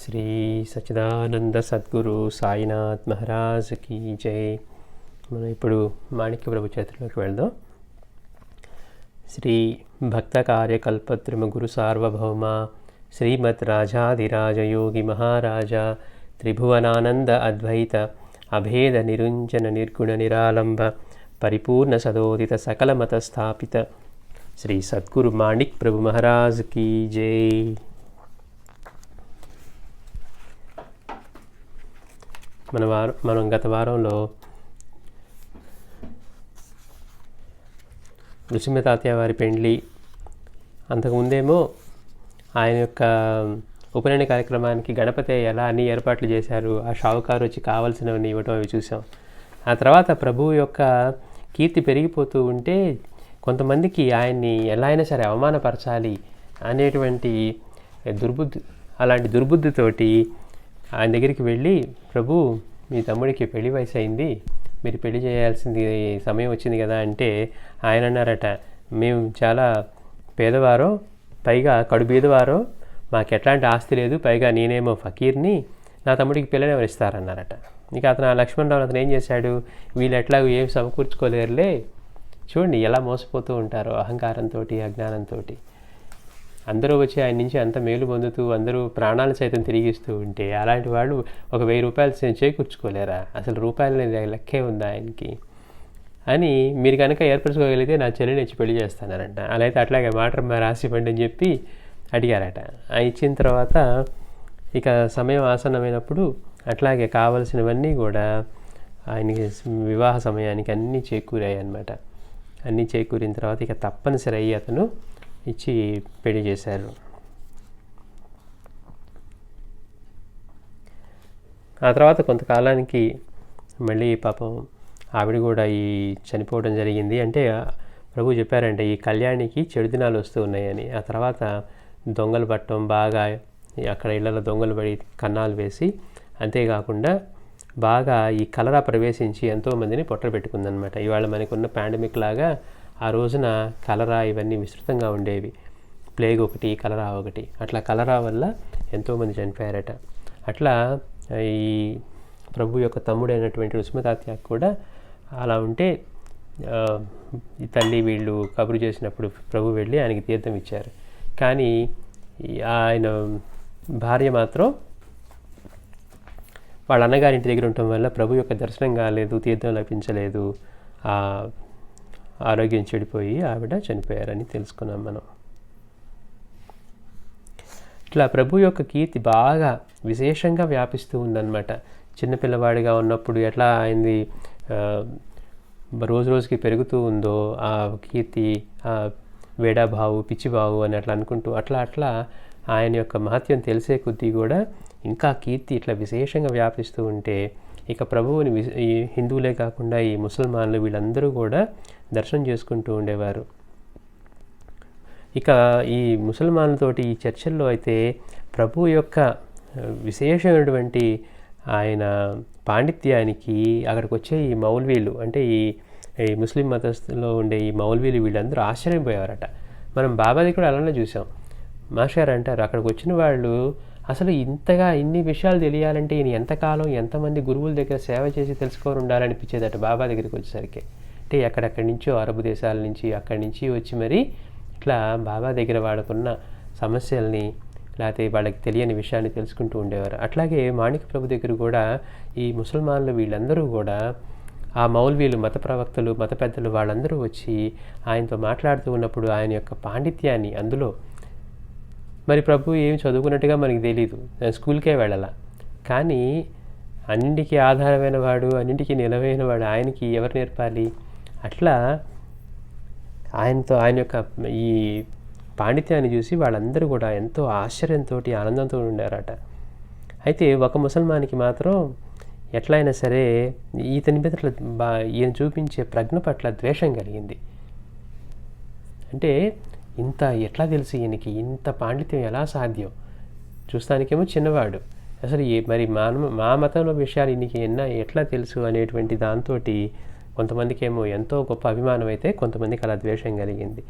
Shri Sachchidananda Sadhguru Sainath Maharaj key జై. మనం ఇప్పుడు మాణిక్య ప్రభు చరిత్రలోకి వెళ్దాం. శ్రీ భక్త కార్యకల్పద్రుమ గురు సార్వభౌమ శ్రీమద్ రాజాధిరాజయోగి మహారాజా త్రిభువనానంద అద్వైత అభేద నిరుంజన నిర్గుణ నిరాలంబ పరిపూర్ణ సదోదిత సకల మత స్థాపిత శ్రీ సద్గురు మాణిక్ ప్రభు మహారాజ్ కీ జై. మనం గత వారంలో నృసింహ తాతయ్య వారి పెండ్లి, అంతకుముందేమో ఆయన యొక్క ఉపనయన కార్యక్రమానికి గణపతి ఎలా అన్ని ఏర్పాట్లు చేశారు, ఆ షావుకారు వచ్చి కావాల్సినవన్నీ ఇవ్వటం అవి చూసాం. ఆ తర్వాత ప్రభువు యొక్క కీర్తి పెరిగిపోతూ ఉంటే కొంతమందికి ఆయన్ని ఎలా అయినా సరే అవమానపరచాలి అనేటువంటి అలాంటి దుర్బుద్ధితోటి ఆయన దగ్గరికి వెళ్ళి, ప్రభు మీ తమ్ముడికి పెళ్లి వయసు అయింది, మీరు పెళ్లి చేయాల్సింది సమయం వచ్చింది కదా అంటే ఆయన అన్నారట, మేము చాలా పేదవారో, పైగా కడు బీదవారో, మాకు ఎట్లాంటి ఆస్తి లేదు, పైగా నేనేమో ఫకీర్ని, నా తమ్ముడికి పిల్లని ఎవరు ఇస్తారన్నారట. ఇక అతను ఆ లక్ష్మణరావు అతను ఏం చేశాడు, వీళ్ళు ఎట్లాగో ఏం సమకూర్చుకోలేరులే, చూడండి ఎలా మోసపోతూ ఉంటారో అహంకారంతో అజ్ఞానంతో. అందరూ వచ్చి ఆయన నుంచి అంత మేలు పొందుతూ అందరూ ప్రాణాలు సైతం తిరిగిస్తూ ఉంటే అలాంటి వాళ్ళు ఒక 1000 రూపాయలు చేకూర్చుకోలేరా, అసలు రూపాయలు లెక్కే ఉందా ఆయనకి అని మీరు కనుక ఏర్పరచుకోగలిగితే నా చెల్లిని ఇచ్చి పెళ్లి చేస్తానంట. అలా అయితే అట్లాగే మాట రాసివ్వండి అని చెప్పి అడిగారట. ఇచ్చిన తర్వాత ఇక సమయం ఆసన్నమైనప్పుడు అట్లాగే కావలసినవన్నీ కూడా ఆయనకి వివాహ సమయానికి అన్నీ చేకూరాయి అన్నమాట. అన్నీ చేకూరిన తర్వాత ఇక తప్పనిసరి అయ్యి అతను ఇచ్చి పెళ్లి చేశారు. ఆ తర్వాత కొంతకాలానికి మళ్ళీ పాపం ఆవిడ కూడా చనిపోవడం జరిగింది. అంటే ప్రభు చెప్పారంటే ఈ కళ్యాణికి చెడు దినాలు వస్తూ ఉన్నాయని. ఆ తర్వాత దొంగలు పట్టడం, బాగా అక్కడ ఇళ్లలో దొంగలు పడి కన్నాలు వేసి, అంతేకాకుండా బాగా ఈ కలరా ప్రవేశించి ఎంతోమందిని పొట్టబెట్టుకుందనమాట. ఇవాళ మనకున్న పాండమిక్ లాగా ఆ రోజున కలరా ఇవన్నీ విస్తృతంగా ఉండేవి. ప్లేగ్ ఒకటి, కలరా ఒకటి. అట్లా కలరా వల్ల ఎంతోమంది చనిపోయారట. అట్లా ఈ ప్రభు యొక్క తమ్ముడైనటువంటి నృసింహ తాతయ్యకు కూడా అలా ఉంటే ఈ తల్లి వీళ్ళు కబురు చేసినప్పుడు ప్రభు వెళ్ళి ఆయనకి తీర్థం ఇచ్చారు. కానీ ఆయన భార్య మాత్రం వాళ్ళ అన్నగారింటి దగ్గర ఉండటం వల్ల ప్రభు యొక్క దర్శనం కాలేదు, తీర్థం లభించలేదు, ఆరోగ్యం చెడిపోయి ఆవిడ చనిపోయారని తెలుసుకున్నాం మనం. ఇట్లా ప్రభు యొక్క కీర్తి బాగా విశేషంగా వ్యాపిస్తూ ఉందన్నమాట. చిన్నపిల్లవాడిగా ఉన్నప్పుడు ఎట్లా ఆయనది రోజు రోజుకి పెరుగుతూ ఉందో ఆ కీర్తి, వేడాబావు, పిచ్చిబావు అని అట్లా అనుకుంటూ అట్లా ఆయన యొక్క మహత్యం తెలిసే కొద్దీ కూడా ఇంకా కీర్తి ఇట్లా విశేషంగా వ్యాపిస్తూ ఉంటే ఇక ప్రభువుని ఈ హిందువులే కాకుండా ఈ ముసల్మాన్లు వీళ్ళందరూ కూడా దర్శనం చేసుకుంటూ ఉండేవారు. ఇక ఈ ముసల్మాన్లతోటి ఈ చర్చల్లో అయితే ప్రభు యొక్క విశేషమైనటువంటి ఆయన పాండిత్యానికి అక్కడికి వచ్చే ఈ మౌల్వీలు, అంటే ఈ ముస్లిం మతస్థులో ఉండే ఈ మౌల్వీలు వీళ్ళందరూ ఆశ్చర్యపోయేవారట. మనం బాబా దగ్గర అలానే చూసాం. మాస్టర్ అంటారు, అక్కడికి వచ్చిన వాళ్ళు అసలు ఇంతగా ఇన్ని విషయాలు తెలియాలంటే ఈయన ఎంతకాలం ఎంతమంది గురువుల దగ్గర సేవ చేసి తెలుసుకొని ఉండాలనిపించేదట బాబా దగ్గరికి వచ్చేసరికి. అంటే ఎక్కడెక్కడి నుంచో అరబ్ దేశాల నుంచి అక్కడి నుంచి వచ్చి మరి ఇట్లా బాబా దగ్గర వాళ్ళకున్న సమస్యల్ని లేకపోతే వాళ్ళకి తెలియని విషయాన్ని తెలుసుకుంటూ ఉండేవారు. అట్లాగే మాణిక్య ప్రభు దగ్గర కూడా ఈ ముసల్మాన్లు వీళ్ళందరూ కూడా ఆ మౌల్వీలు, మత ప్రవక్తలు, మత పెద్దలు వాళ్ళందరూ వచ్చి ఆయనతో మాట్లాడుతూ ఉన్నప్పుడు ఆయన యొక్క పాండిత్యాన్ని, అందులో మరి ప్రభు ఏమి చదువుకున్నట్టుగా మనకి తెలీదు, స్కూల్కే వెళ్ళాల, కానీ అన్నింటికీ ఆధారమైన వాడు, అన్నింటికీ నిలవైన వాడు ఆయనకి ఎవరు నేర్పాలి? అట్లా ఆయన యొక్క ఈ పాండిత్యాన్ని చూసి వాళ్ళందరూ కూడా ఎంతో ఆశ్చర్యంతో ఆనందంతో ఉండారట. అయితే ఒక ముసల్మానికి మాత్రం ఎట్లయినా సరే ఈతని మీద ఈయన చూపించే ప్రజ్ఞ పట్ల ద్వేషం కలిగింది. అంటే ఇంత ఎట్లా తెలుసు ఈయనకి, ఇంత పాండిత్యం ఎలా సాధ్యం? చూస్తానికేమో చిన్నవాడు, అసలు మరి మా మతంలో విషయాలు ఈయనకి ఎట్లా తెలుసు అనేటువంటి దాంతో కొంతమందికి ఏమో ఎంతో గొప్ప అభిమానం అయితే కొంతమందికి అలా ద్వేషం కలిగింది.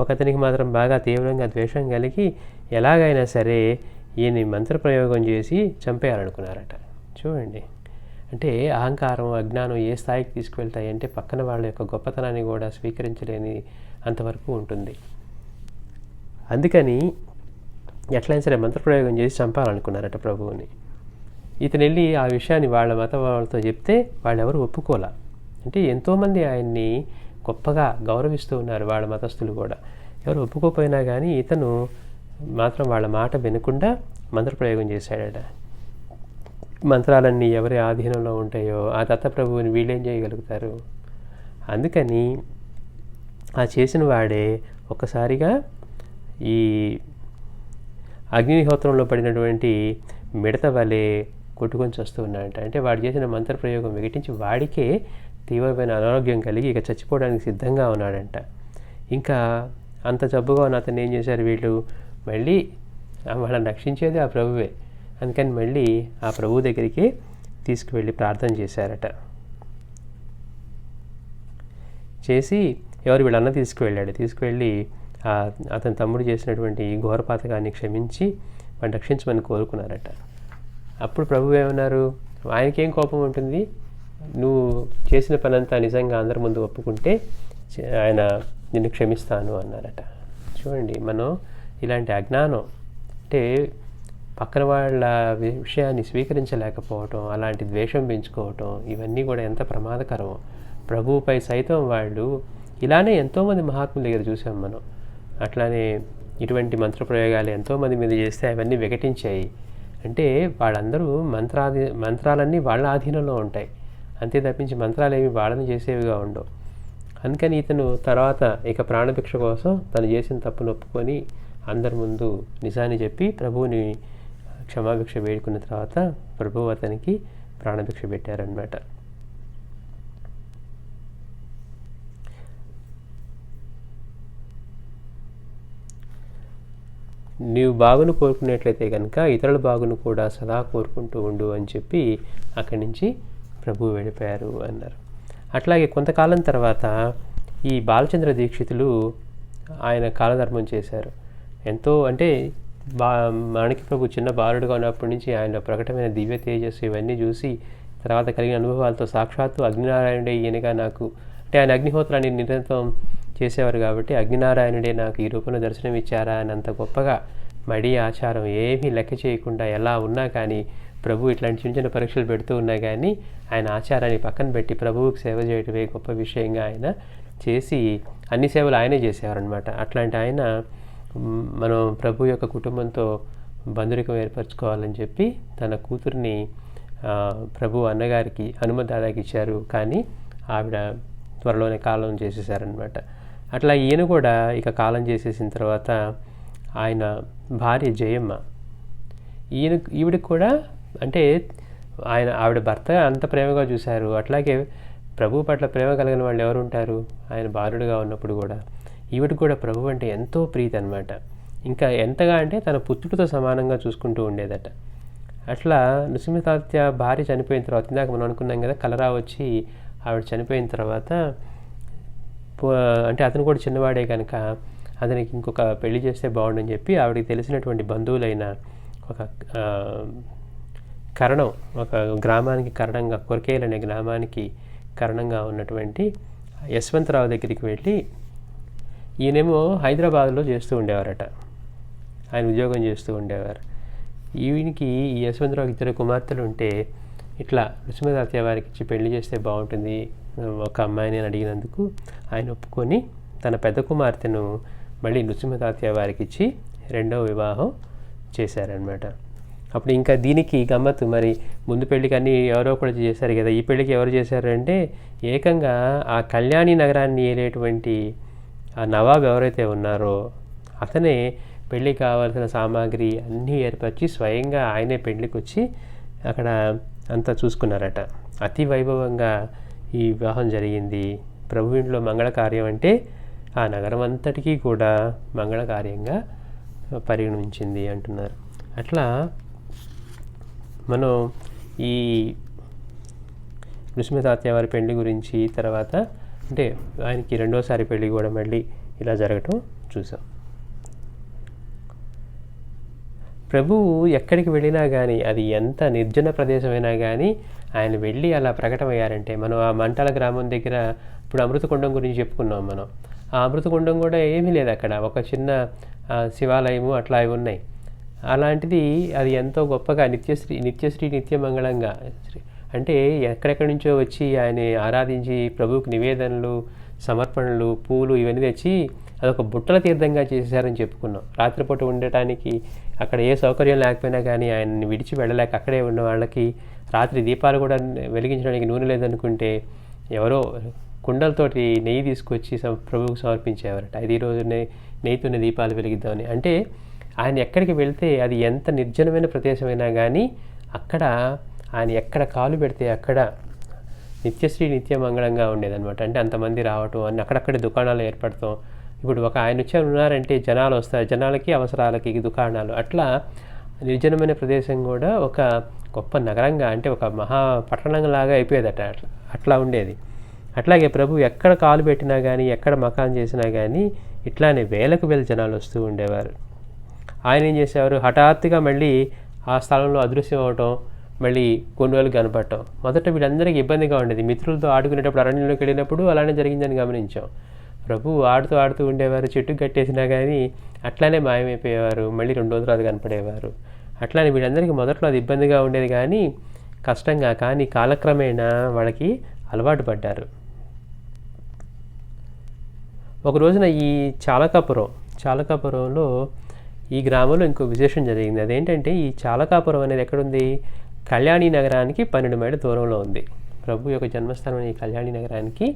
ఒకతనికి మాత్రం బాగా తీవ్రంగా ద్వేషం కలిగి ఎలాగైనా సరే ఈయన మంత్రప్రయోగం చేసి చంపేయాలనుకున్నారట. చూడండి, అంటే అహంకారం, అజ్ఞానం ఏ స్థాయికి తీసుకువెళ్తాయి అంటే పక్కన వాళ్ళ యొక్క గొప్పతనాన్ని కూడా స్వీకరించలేని అంతవరకు ఉంటుంది. అందుకని ఎట్లయినా సరే మంత్రప్రయోగం చేసి చంపాలనుకున్నారట ప్రభువుని. ఇతను వెళ్ళి ఆ విషయాన్ని వాళ్ళ మత వాళ్ళతో చెప్తే వాళ్ళెవరు ఒప్పుకోలే. అంటే ఎంతోమంది ఆయన్ని గొప్పగా గౌరవిస్తూ ఉన్నారు, వాళ్ళ మతస్థులు కూడా. ఎవరు ఒప్పుకోపోయినా కానీ ఇతను మాత్రం వాళ్ళ మాట వినకుండా మంత్రప్రయోగం చేశాడట. మంత్రాలన్నీ ఎవరి ఆధీనంలో ఉంటాయో ఆ దత్తప్రభువుని వీళ్ళేం చేయగలుగుతారు? అందుకని ఆ చేసిన వాడే ఒక్కసారిగా ఈ అగ్నిహోత్రంలో పడినటువంటి మిడత వలె కొట్టుకొని వస్తూ ఉన్నాడంట. అంటే వాడు చేసిన మంత్రప్రయోగం విఘటించి వాడికే తీవ్రమైన అనారోగ్యం కలిగి ఇక చచ్చిపోవడానికి సిద్ధంగా ఉన్నాడంట. ఇంకా అంత జబ్బుగా ఉన్న అతను ఏం చేశారు వీళ్ళు, మళ్ళీ వాళ్ళని రక్షించేది ఆ ప్రభువే. అందుకని మళ్ళీ ఆ ప్రభువు దగ్గరికి తీసుకువెళ్ళి ప్రార్థన చేశారట. చేసి ఎవరు వీళ్ళన్న తీసుకువెళ్ళి అతని తమ్ముడు చేసినటువంటి ఘోరపాతకాన్ని క్షమించి వాడిని రక్షించమని కోరుకున్నారట. అప్పుడు ప్రభువు ఏమన్నారు, ఆయనకేం కోపం ఉంటుంది, నువ్వు చేసిన పనంతా నిజంగా అందరి ముందు ఒప్పుకుంటే ఆయన నిన్ను క్షమిస్తాను అన్నారట. చూడండి, మనం ఇలాంటి అజ్ఞానం అంటే పక్కన వాళ్ళ విషయాన్ని స్వీకరించలేకపోవటం, అలాంటి ద్వేషం పెంచుకోవటం, ఇవన్నీ కూడా ఎంత ప్రమాదకరమో. ప్రభువుపై సైతం వాళ్ళు ఇలానే ఎంతోమంది మహాత్ముల దగ్గర చూసాం మనం. అట్లానే ఇటువంటి మంత్రప్రయోగాలు ఎంతోమంది మీద చేస్తే అవన్నీ విఘటించాయి. అంటే వాళ్ళందరూ మంత్రాలన్నీ వాళ్ళ ఆధీనంలో ఉంటాయి, అంతే తప్పించి మంత్రాలు ఏవి వాళ్ళని చేసేవిగా ఉండవు. అందుకని ఇతను తర్వాత ఇక ప్రాణభిక్ష కోసం తను చేసిన తప్పును ఒప్పుకొని అందరి ముందు నిజాన్ని చెప్పి ప్రభువుని క్షమాభిక్ష వేడుకున్న తర్వాత ప్రభువు అతనికి ప్రాణభిక్ష పెట్టారనమాట. నీవు బాగును కోరుకునేట్లయితే కనుక ఇతరుల బాగును కూడా సదా కోరుకుంటూ ఉండు అని చెప్పి అక్కడి నుంచి ప్రభువు వెళ్ళిపోయారు అన్నారు. అట్లాగే కొంతకాలం తర్వాత ఈ బాలచంద్ర దీక్షితులు ఆయన కాలధర్మం చేశారు. ఎంతో అంటే మాణిక్య ప్రభు చిన్న బాలుడుగా ఉన్నప్పటి నుంచి ఆయన ప్రకటమైన దివ్య తేజస్సు ఇవన్నీ చూసి తర్వాత కలిగిన అనుభవాలతో సాక్షాత్తు అగ్నినారాయణుడే ఈయనగా నాకు, అంటే ఆయన అగ్నిహోత్రాన్ని నిరంతరం చేసేవారు కాబట్టి అగ్నినారాయణుడే నాకు ఈ రూపంలో దర్శనం ఇచ్చారా అని అంత గొప్పగా మడి ఆచారం ఏమీ లెక్క చేయకుండా ఎలా ఉన్నా కానీ ప్రభు ఇట్లాంటి చిన్న చిన్న పరీక్షలు పెడుతూ ఉన్నా కానీ ఆయన ఆచారాన్ని పక్కన పెట్టి ప్రభువుకి సేవ చేయటమే గొప్ప విషయంగా ఆయన చేసి అన్ని సేవలు ఆయనే చేసేవారనమాట. అట్లాంటి ఆయన మనం ప్రభు యొక్క కుటుంబంతో బంధురికం ఏర్పరచుకోవాలని చెప్పి తన కూతుర్ని ప్రభు అన్నగారికి హనుమదాదాకి ఇచ్చారు, కానీ ఆవిడ త్వరలోనే కాలం చేసేసారనమాట. అట్లా ఈయన కూడా ఇక కాలం చేసేసిన తర్వాత ఆయన భార్య జయమ్మ, ఈవిడికి కూడా అంటే ఆవిడ భర్త అంత ప్రేమగా చూశారు. అట్లాగే ప్రభు పట్ల ప్రేమ కలిగిన వాళ్ళు ఎవరు ఉంటారు, ఆయన బాలుడుగా ఉన్నప్పుడు కూడా. ఈవిడికి కూడా ప్రభు అంటే ఎంతో ప్రీతి అనమాట. ఇంకా ఎంతగా అంటే తన పుత్రుడితో సమానంగా చూసుకుంటూ ఉండేదట. అట్లా నృసింహతాత్య భార్య చనిపోయిన తర్వాత, ఇందాక మనం అనుకున్నాం కదా కలరా వచ్చి ఆవిడ చనిపోయిన తర్వాత, అంటే అతను కూడా చిన్నవాడే కనుక అతనికి ఇంకొక పెళ్లి చేస్తే బాగుండని చెప్పి ఆవిడకి తెలిసినటువంటి బంధువులైన ఒక కరణం, ఒక గ్రామానికి కరణంగా, కొరకేలు అనే గ్రామానికి కరణంగా ఉన్నటువంటి యశ్వంతరావు దగ్గరికి వెళ్ళి, ఈయనేమో హైదరాబాద్లో చేస్తూ ఉండేవారట, ఆయన ఉద్యోగం చేస్తూ ఉండేవారు. ఈయనకి ఈ యశ్వంతరావుకి 2 కుమార్తెలు ఉంటే ఇట్లా నృసింహతాత్య వారికి ఇచ్చి పెళ్లి చేస్తే బాగుంటుంది ఒక అమ్మాయిని అని అడిగినందుకు ఆయన ఒప్పుకొని తన పెద్ద కుమార్తెను మళ్ళీ నృసింహతాత్య వారికి ఇచ్చి 2వ వివాహం చేశారనమాట. అప్పుడు ఇంకా దీనికి గమ్మత్తు, మరి ముందు పెళ్ళికి అన్నీ ఎవరో కూడా చేశారు కదా, ఈ పెళ్ళికి ఎవరు చేశారు అంటే ఏకంగా ఆ కళ్యాణి నగరాన్ని ఏలేటువంటి ఆ నవాబ్ ఎవరైతే ఉన్నారో అతనే పెళ్ళికి కావాల్సిన సామాగ్రి అన్నీ ఏర్పరిచి స్వయంగా ఆయనే పెళ్ళికి వచ్చి అక్కడ అంతా చూసుకున్నారట. అతి వైభవంగా ఈ వివాహం జరిగింది. ప్రభు ఇంట్లో మంగళకార్యం అంటే ఆ నగరం అంతటికీ కూడా మంగళకార్యంగా పరిగణించింది అంటున్నారు. అట్లా మనం ఈ నృసింహతాత్య వారి పెళ్లి గురించి తర్వాత అంటే ఆయనకి 2వసారి పెళ్లి కూడా మళ్ళీ ఇలా జరగటం చూసాం. ప్రభువు ఎక్కడికి వెళ్ళినా కానీ, అది ఎంత నిర్జన ప్రదేశమైనా కానీ ఆయన వెళ్ళి అలా ప్రకటమయ్యారంటే, మనం ఆ మంటల గ్రామం దగ్గర ఇప్పుడు అమృతకుండం గురించి చెప్పుకున్నాం మనం. ఆ అమృతకుండం కూడా ఏమీ లేదు అక్కడ, ఒక చిన్న శివాలయము అట్లా అవి ఉన్నాయి. అలాంటిది అది ఎంతో గొప్పగా నిత్యశ్రీ నిత్యమంగళంగా, అంటే ఎక్కడెక్కడి నుంచో వచ్చి ఆయన ఆరాధించి ప్రభువుకి నివేదనలు, సమర్పణలు, పూలు ఇవన్నీ తెచ్చి అదొక బుట్టల తీర్థంగా చేశారని చెప్పుకున్నాం. రాత్రిపూట ఉండటానికి అక్కడ ఏ సౌకర్యం లేకపోయినా కానీ ఆయన్ని విడిచి వెళ్ళలేక అక్కడే ఉన్న వాళ్ళకి రాత్రి దీపాలు కూడా వెలిగించడానికి నూనె లేదనుకుంటే ఎవరో కుండలతోటి నెయ్యి తీసుకొచ్చి ప్రభువుకు సమర్పించేవారట. అది ఈరోజు నెయ్యితోనే దీపాలు వెలిగిద్దామని. అంటే ఆయన ఎక్కడికి వెళ్తే అది ఎంత నిర్జనమైన ప్రదేశమైనా కానీ అక్కడ ఆయన ఎక్కడ కాలు పెడితే అక్కడ నిత్యశ్రీ నిత్యమంగళంగా ఉండేదన్నమాట. అంటే అంతమంది రావటం, అన్ని అక్కడక్కడే దుకాణాలు ఏర్పడతాం. ఇప్పుడు ఒక ఆయన వచ్చి ఉన్నారంటే జనాలు వస్తారు, జనాలకి అవసరాలకి దుకాణాలు. అట్లా నిర్జనమైన ప్రదేశం కూడా ఒక గొప్ప నగరంగా, అంటే ఒక మహా పట్టణంలాగా అయిపోయేదట. అట్లా ఉండేది. అట్లాగే ప్రభు ఎక్కడ కాలు పెట్టినా కానీ, ఎక్కడ మకాన్ చేసినా కానీ ఇట్లానే వేలకు వేల జనాలు వస్తూ ఉండేవారు. ఆయన ఏం చేసేవారు, హఠాత్తుగా మళ్ళీ ఆ స్థలంలో అదృశ్యం అవటం, మళ్ళీ కొన్ని రోజులు కనపడటం. మొదట వీళ్ళందరికీ ఇబ్బందిగా ఉండేది. మిత్రులతో ఆడుకునేటప్పుడు అరణ్యంలోకి వెళ్ళినప్పుడు అలానే జరిగిందని గమనించాం. ప్రభు ఆడుతూ ఉండేవారు, చెట్టుకు కట్టేసినా కానీ అట్లానే మాయమైపోయేవారు, మళ్ళీ 2 రోజులు అది కనపడేవారు. అట్లానే వీళ్ళందరికీ మొదట్లో అది ఇబ్బందిగా ఉండేది కానీ కష్టంగా, కానీ కాలక్రమేణా వాళ్ళకి అలవాటు పడ్డారు. ఒక రోజున ఈ చాలకాపురంలో ఈ గ్రామంలో ఇంకో విశేషం జరిగింది. అదేంటంటే ఈ చాలకాపురం అనేది ఎక్కడుంది, కళ్యాణి నగరానికి 12 మైళ్ళ దూరంలో ఉంది. ప్రభు యొక్క జన్మస్థానం ఈ కళ్యాణి నగరానికి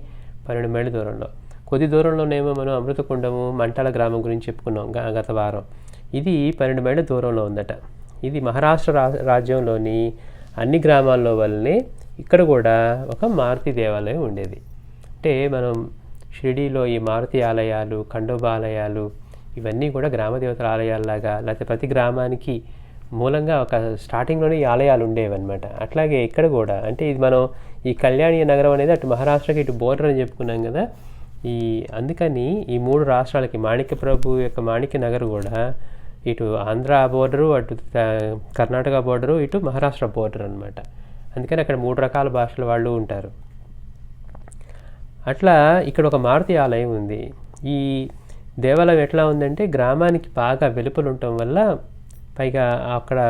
12 మైళ్ళ దూరంలో. కొద్ది దూరంలోనేమో మనం అమృతకుండము, మంటల గ్రామం గురించి చెప్పుకున్నాం గత వారం. ఇది 12 మైళ్ళ దూరంలో ఉందట. ఇది మహారాష్ట్ర రాజ్యంలోని అన్ని గ్రామాల్లో వల్లనే ఇక్కడ కూడా ఒక మారుతి దేవాలయం ఉండేది. అంటే మనం షిరిడీలో ఈ మారుతి ఆలయాలు, ఖండోబా ఆలయాలు ఇవన్నీ కూడా గ్రామ దేవతల ఆలయాల్లాగా, లేకపోతే ప్రతి గ్రామానికి మూలంగా ఒక స్టార్టింగ్లోనే ఈ ఆలయాలు ఉండేవన్నమాట. అట్లాగే ఇక్కడ కూడా, అంటే ఇది మనం ఈ కళ్యాణి నగరం అనేది అటు మహారాష్ట్రకి ఇటు బోర్డర్ అని చెప్పుకున్నాం కదా. అందుకని ఈ 3 రాష్ట్రాలకి మాణిక్య ప్రభు యొక్క మాణిక్య నగర్ కూడా ఇటు ఆంధ్ర బోర్డరు, అటు కర్ణాటక బోర్డరు, ఇటు మహారాష్ట్ర బోర్డర్ అనమాట. అందుకని అక్కడ 3 రకాల భాషల వాళ్ళు ఉంటారు. అట్లా ఇక్కడ ఒక మారుతి ఆలయం ఉంది. ఈ దేవాలయం ఎట్లా ఉందంటే గ్రామానికి బాగా వెలుపలు ఉండటం వల్ల, పైగా అక్కడ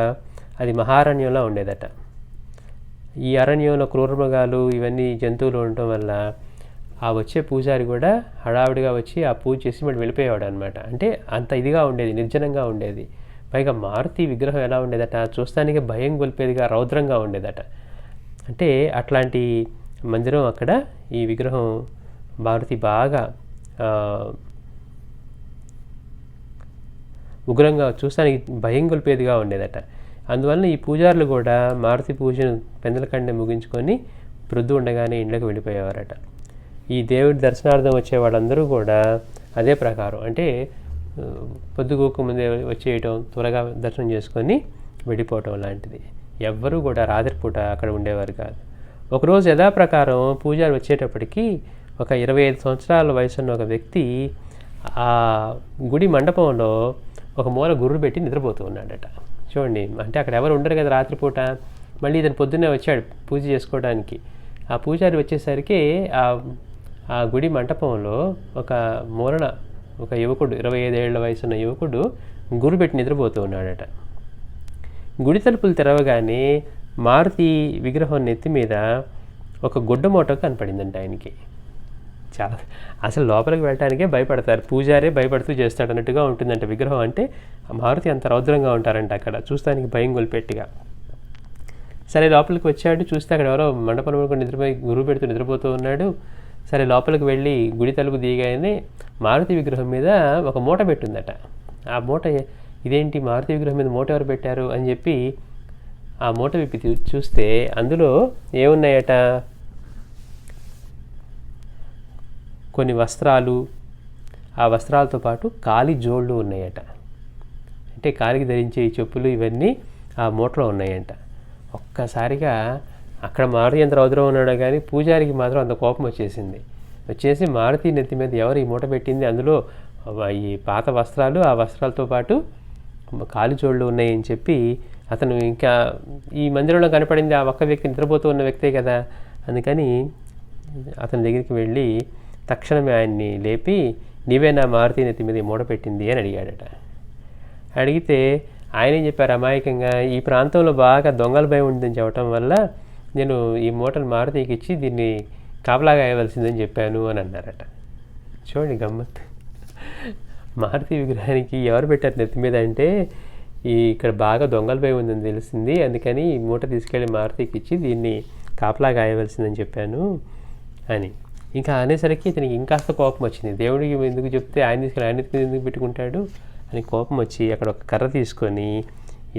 అది మహారణ్యంలో ఉండేదట. ఈ అరణ్యంలో క్రూరమృగాలు ఇవన్నీ జంతువులు ఉండటం వల్ల ఆ వచ్చే పూజారి కూడా హడావిడిగా వచ్చి ఆ పూజ చేసి మళ్ళీ వెళ్ళిపోయేవాడు అనమాట. అంటే అంత ఇదిగా ఉండేది, నిర్జనంగా ఉండేది. పైగా మారుతి విగ్రహం ఎలా ఉండేదట, చూస్తానికి భయం గొల్పేదిగా, రౌద్రంగా ఉండేదట. అంటే అట్లాంటి మందిరం అక్కడ ఈ విగ్రహం మారుతి బాగా ఉగ్రంగా, చూస్తానికి భయం గొల్పేదిగా ఉండేదట. అందువల్ల ఈ పూజారులు కూడా మారుతి పూజను పెందలకండే ముగించుకొని ప్రొద్దు ఉండగానే ఇంట్లోకి వెళ్ళిపోయేవారట. ఈ దేవుడి దర్శనార్థం వచ్చే వాళ్ళందరూ కూడా అదే ప్రకారం, అంటే పొద్దుగూకు ముందే వచ్చేయటం, త్వరగా దర్శనం చేసుకొని వెళ్ళిపోవటం లాంటిది. ఎవ్వరూ కూడా రాత్రిపూట అక్కడ ఉండేవారు కాదు. ఒకరోజు యథాప్రకారం పూజారి వచ్చేటప్పటికి ఒక 25 సంవత్సరాల వయసున్న ఒక వ్యక్తి ఆ గుడి మండపంలో ఒక మూల గుర్రు పెట్టి నిద్రపోతూ ఉన్నాడట. చూడండి, అంటే అక్కడ ఎవరు ఉండరు కదా రాత్రిపూట. మళ్ళీ ఇతను పొద్దున్నే వచ్చాడు పూజ చేసుకోవడానికి. ఆ పూజారి వచ్చేసరికి ఆ గుడి మంటపంలో ఒక మూలన ఒక యువకుడు, 25 ఏళ్ల వయసున్న యువకుడు గుర్రు పెట్టి నిద్రపోతూ ఉన్నాడట. గుడి తలుపులు తెరవగానే మారుతి విగ్రహం నెత్తి మీద ఒక గుడ్డ మూట కనపడిందంట ఆయనకి. చాలా అసలు లోపలికి వెళ్ళటానికే భయపడతారు, పూజారే భయపడుతూ చేస్తాడు అన్నట్టుగా ఉంటుందంట విగ్రహం. అంటే మారుతి అంత రౌద్రంగా ఉంటారంట అక్కడ, చూస్తానికి భయం గొల్పెట్టిగా. సరే లోపలికి వచ్చాడు, చూస్తే అక్కడ ఎవరో మండపంలో నిద్రపోయి గురువు పెడుతూ నిద్రపోతూ ఉన్నాడు. సరే లోపలికి వెళ్ళి గుడి తలుపు దిగానే మారుతి విగ్రహం మీద ఒక మూట పెట్టుందట. ఆ మూట, ఇదేంటి మారుతి విగ్రహం మీద మూట ఎవరు పెట్టారు అని చెప్పి ఆ మూట విప్పి చూస్తే అందులో ఏమున్నాయట, కొన్ని వస్త్రాలు, ఆ వస్త్రాలతో పాటు కాలి జోళ్ళు ఉన్నాయట. అంటే కాలికి ధరించే ఈ చెప్పులు ఇవన్నీ ఆ మూటలో ఉన్నాయంట. ఒక్కసారిగా అక్కడ మారుతి ఎంత రౌద్రం ఉన్నాడో కానీ పూజారికి మాత్రం అంత కోపం వచ్చేసి మారుతి నెత్తి మీద ఎవరు ఈ మూట పెట్టింది, అందులో ఈ పాత వస్త్రాలు, ఆ వస్త్రాలతో పాటు కాలు జోళ్ళు ఉన్నాయని చెప్పి అతను ఇంకా ఈ మందిరంలో కనపడింది ఆ ఒక్క వ్యక్తి నిద్రపోతూ ఉన్న వ్యక్తే కదా, అందుకని అతని దగ్గరికి వెళ్ళి తక్షణమే ఆయన్ని లేపి, నీవే నా మారుతి నెత్తి మీద మూట పెట్టింది అని అడిగాడట. అడిగితే ఆయన ఏం చెప్పారు అమాయకంగా, ఈ ప్రాంతంలో బాగా దొంగల భయం ఉందని చెప్పడం వల్ల నేను ఈ మూటను మారుతికి ఇచ్చి దీన్ని కాపలాగా వేయవలసిందని చెప్పాను అని అన్నారట. చూడండి గమ్మత్. మారుతి విగ్రహానికి ఎవరు పెట్టారు నెత్తి మీద అంటే, ఇక్కడ బాగా దొంగల భయం ఉందని తెలిసింది, అందుకని ఈ మూట తీసుకెళ్ళి మారుతికి ఇచ్చి దీన్ని కాపలాగా వేయవలసిందని చెప్పాను అని. ఇంకా అనేసరికి ఇతనికి ఇంకాస్త కోపం వచ్చింది. దేవుడికి ఎందుకు చెప్తే ఆయన తీసుకెళ్ళి ఆయన నెత్తి మీద ఎందుకు పెట్టుకుంటాడు అని కోపం వచ్చి అక్కడ ఒక కర్ర తీసుకొని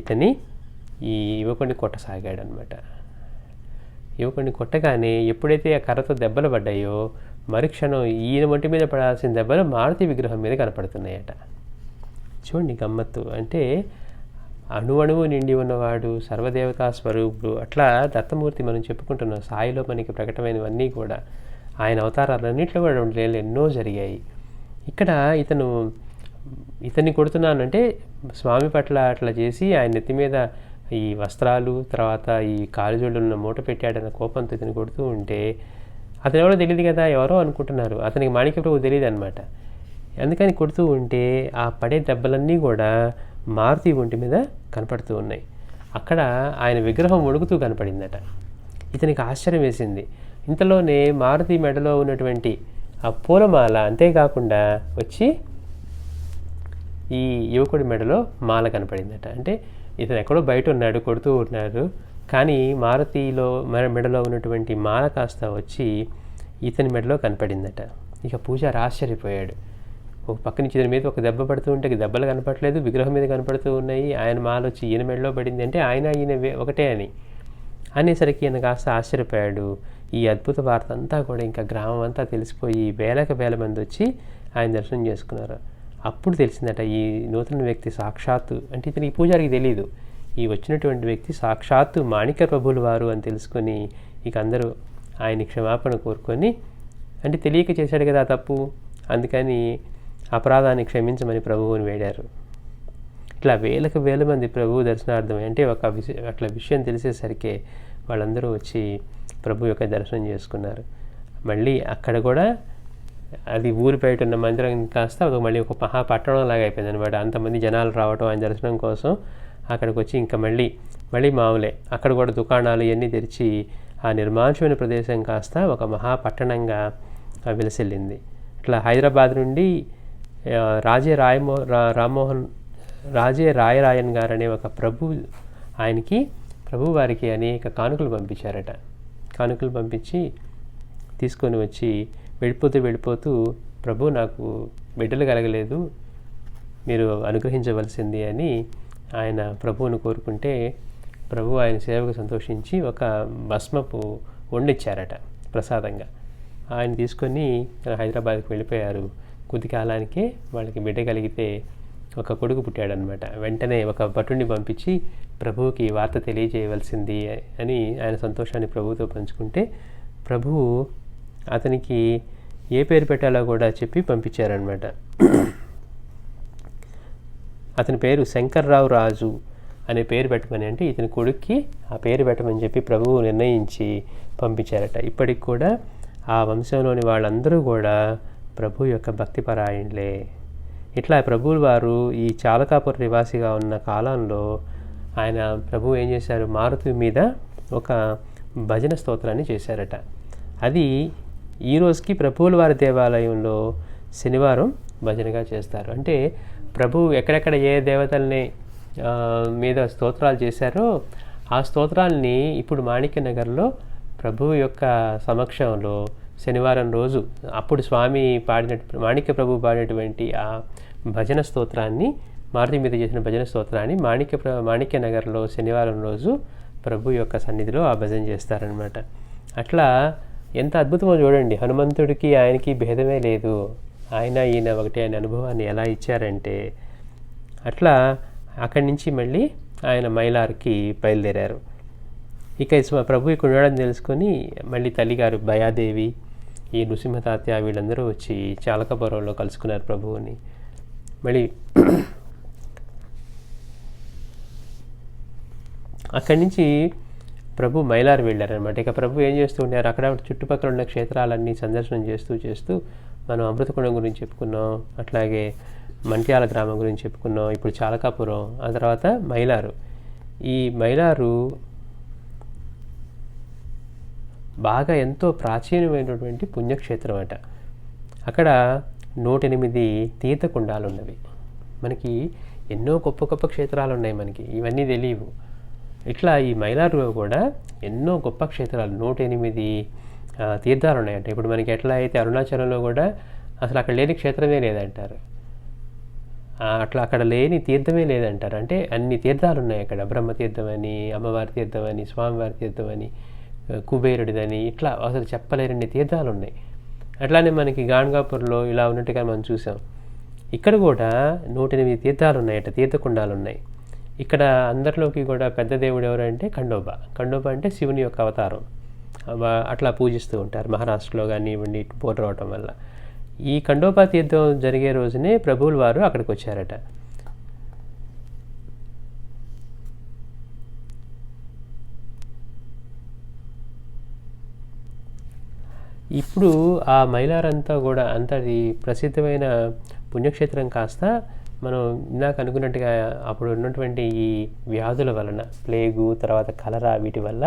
ఇతని ఈ యువకుడిని కొట్టసాగాడు అనమాట. యువకుడిని కొట్టగానే ఎప్పుడైతే ఆ కర్రతో దెబ్బలు పడ్డాయో మరుక్షణం ఈయన ఒంటి మీద పడాల్సిన దెబ్బలు మారుతి విగ్రహం మీద కనపడుతున్నాయట. చూడండి గమ్మత్తు. అంటే అణువణువు నిండి ఉన్నవాడు, సర్వదేవతా స్వరూపుడు, అట్లా దత్తమూర్తి మనం చెప్పుకుంటున్నాం. సాయిలో మనకి ప్రకటమైనవన్నీ కూడా ఆయన అవతారాలన్నింటిలో కూడా ఎన్నో జరిగాయి. ఇక్కడ ఇతన్ని కొడుతున్నానంటే స్వామి పట్ల అట్లా చేసి ఆయన నెత్తి మీద ఈ వస్త్రాలు తర్వాత ఈ కాలుజోళ్ళున్న మూట పెట్టాడన్న కోపంతో ఇతను కొడుతూ ఉంటే అతను ఎవరో తెలియదు కదా, ఎవరో అనుకుంటున్నారు. అతనికి మాణిక్య ప్రభు తెలియదు అనమాట. అందుకని కొడుతూ ఉంటే ఆ పడే దెబ్బలన్నీ కూడా మారుతి ఒంటి మీద కనపడుతూ ఉన్నాయి. అక్కడ ఆయన విగ్రహం వణుకుతూ కనపడిందట. ఇతనికి ఆశ్చర్యం వేసింది. ఇంతలోనే మారుతి మెడలో ఉన్నటువంటి ఆ పూలమాల అంతేకాకుండా వచ్చి ఈ యువకుడి మెడలో మాల కనపడిందట. అంటే ఇతను ఎక్కడో బయట ఉన్నాడు, కొడుతూ ఉన్నాడు, కానీ మారుతిలో మెడలో ఉన్నటువంటి మాల కాస్త వచ్చి ఇతని మెడలో కనపడిందట. ఇక పూజారి ఆశ్చర్యపోయాడు. ఒక పక్క నుంచి ఇతని మీద ఒక దెబ్బ పడుతూ ఉంటే దెబ్బలు కనపడలేదు, విగ్రహం మీద కనపడుతూ ఉన్నాయి. ఆయన మాల వచ్చి ఈయన మెడలో పడింది అంటే ఈయన ఒకటే అని అనేసరికి ఈయన కాస్త ఆశ్చర్యపోయాడు. ఈ అద్భుత వార్త అంతా కూడా ఇంకా గ్రామం అంతా తెలిసిపోయి వేల మంది వచ్చి ఆయన దర్శనం చేసుకున్నారు. అప్పుడు తెలిసిందట ఈ నూతన వ్యక్తి సాక్షాత్తు, అంటే ఇతనికి పూజారికి తెలియదు, ఈ వచ్చినటువంటి వ్యక్తి సాక్షాత్తు మాణిక్య ప్రభువుల వారు అని తెలుసుకొని ఇక అందరూ ఆయన క్షమాపణ కోరుకొని, అంటే తెలియక చేశాడు కదా తప్పు, అందుకని అపరాధాన్ని క్షమించమని ప్రభువుని వేడారు. ఇట్లా వేల మంది ప్రభువు దర్శనార్థం, అంటే ఒక అట్లా విషయం తెలిసేసరికి వాళ్ళందరూ వచ్చి ప్రభు యొక్క దర్శనం చేసుకున్నారు. మళ్ళీ అక్కడ కూడా అది ఊరి బయట ఉన్న మందిరం కాస్త మళ్ళీ ఒక మహాపట్టణం లాగా అయిపోయింది అనమాట. అంతమంది జనాలు రావటం ఆయన దర్శనం కోసం అక్కడికి వచ్చి ఇంకా మళ్ళీ మామూలే. అక్కడ కూడా దుకాణాలు ఇవన్నీ తెరిచి ఆ నిర్మానుష్యమైన ప్రదేశం కాస్త ఒక మహాపట్టణంగా విలసిల్లింది. ఇట్లా హైదరాబాద్ నుండి రాజే రాయరాయన్ గారు అనే ఒక ప్రభు వారికి అనేక కానుకలు పంపించారట. కానుకలు పంపించి తీసుకొని వచ్చి వెళ్ళిపోతూ ప్రభు నాకు బిడ్డలు కలగలేదు, మీరు అనుగ్రహించవలసింది అని ఆయన ప్రభువును కోరుకుంటే ప్రభు ఆయన సేవకు సంతోషించి ఒక భస్మపు వండిచ్చారట ప్రసాదంగా. ఆయన తీసుకొని హైదరాబాద్కి వెళ్ళిపోయారు. కొద్ది కాలానికే వాళ్ళకి బిడ్డ కలిగితే ఒక కొడుకు పుట్టాడనమాట. వెంటనే ఒక భటుడిని పంపించి ప్రభువుకి వార్త తెలియజేయవలసింది అని ఆయన సంతోషాన్ని ప్రభువుతో పంచుకుంటే ప్రభువు అతనికి ఏ పేరు పెట్టాలో కూడా చెప్పి పంపించారనమాట. అతని పేరు శంకర్రావు రాజు అనే పేరు పెట్టమని, అంటే ఇతని కొడుక్కి ఆ పేరు పెట్టమని చెప్పి ప్రభువు నిర్ణయించి పంపించారట. ఇప్పటికి కూడా ఆ వంశంలోని వాళ్ళందరూ కూడా ప్రభు యొక్క భక్తిపరాయణులే. ఇట్లా ప్రభువుల వారు ఈ చాలకాపుర నివాసిగా ఉన్న కాలంలో ఆయన ప్రభు ఏం చేశారు, మారుతి మీద ఒక భజన స్తోత్రాన్ని చేశారట. అది ఈ రోజుకి ప్రభువుల వారి దేవాలయంలో శనివారం భజనగా చేస్తారు. అంటే ప్రభువు ఎక్కడెక్కడ ఏ దేవతల్ని మీద స్తోత్రాలు చేశారో ఆ స్తోత్రాలని ఇప్పుడు మాణిక్యనగర్లో ప్రభువు యొక్క సమక్షంలో శనివారం రోజు అప్పుడు స్వామి మాణిక్య ప్రభు పాడినటువంటి ఆ భజన స్తోత్రాన్ని, మారుతి మీద చేసిన భజన స్తోత్రాన్ని మాణిక్యనగర్లో శనివారం రోజు ప్రభు యొక్క సన్నిధిలో ఆ భజన చేస్తారనమాట. అట్లా ఎంత అద్భుతమో చూడండి. హనుమంతుడికి ఆయనకి భేదమే లేదు, ఈయన ఒకటి ఆయన అనుభవాన్ని ఎలా ఇచ్చారంటే అట్లా అక్కడి నుంచి మళ్ళీ ఆయన మైలార్కి బయలుదేరారు. ఇక ప్రభు ఇక్కడ ఉండడం తెలుసుకొని మళ్ళీ తల్లిగారు భయాదేవి, ఈ నృసింహతాత్య వీళ్ళందరూ వచ్చి చాలకపురంలో కలుసుకున్నారు ప్రభువుని. మళ్ళీ అక్కడి నుంచి ప్రభు మైలారు వెళ్ళారనమాట. ఇక ప్రభు ఏం చేస్తూ ఉన్నారు, అక్కడ చుట్టుపక్కల ఉన్న క్షేత్రాలన్నీ సందర్శనం చేస్తూ మనం అమృతకుండం గురించి చెప్పుకున్నాం, అట్లాగే మంట్యాల గ్రామం గురించి చెప్పుకున్నాం, ఇప్పుడు చాలకాపురం, ఆ తర్వాత మైలారు. ఈ మైలారు బాగా ఎంతో ప్రాచీనమైనటువంటి పుణ్యక్షేత్రం అట. అక్కడ 108 తీర్థకుండాలు ఉన్నవి. మనకి ఎన్నో గొప్ప గొప్ప క్షేత్రాలు ఉన్నాయి, మనకి ఇవన్నీ తెలియవు. ఇట్లా ఈ మైలారులో కూడా ఎన్నో గొప్ప క్షేత్రాలు 108 తీర్థాలు ఉన్నాయంట. ఇప్పుడు మనకి ఎట్లా అయితే అరుణాచలంలో కూడా అసలు అక్కడ లేని క్షేత్రమే లేదంటారు, అట్లా అక్కడ లేని తీర్థమే లేదంటారు. అంటే అన్ని తీర్థాలు ఉన్నాయి అక్కడ. బ్రహ్మతీర్థం అని, అమ్మవారి తీర్థం అని, స్వామివారి తీర్థం అని, కుబేరుడిదని, ఇట్లా అసలు చెప్పలేరన్ని తీర్థాలు ఉన్నాయి. అట్లానే మనకి గాణగాపూర్లో ఇలా ఉన్నట్టుగా మనం చూసాం. ఇక్కడ కూడా 108 తీర్థాలు ఉన్నాయట, తీర్థకుండాలు ఉన్నాయి. ఇక్కడ అందరిలోకి కూడా పెద్ద దేవుడు ఎవరంటే ఖండోబా. ఖండోబా అంటే శివుని యొక్క అవతారం. అట్లా పూజిస్తూ ఉంటారు మహారాష్ట్రలో కానీ ఇవన్నీ బోర్ రావటం వల్ల. ఈ ఖండోబా తీర్థం జరిగే రోజునే ప్రభువుల వారు అక్కడికి వచ్చారట. ఇప్పుడు ఆ మైలారంతా కూడా అంతటి ప్రసిద్ధమైన పుణ్యక్షేత్రం కాస్త మనం ఇందాక అనుకున్నట్టుగా అప్పుడు ఉన్నటువంటి ఈ వ్యాధుల వలన, ప్లేగు, తర్వాత కలరా, వీటి వల్ల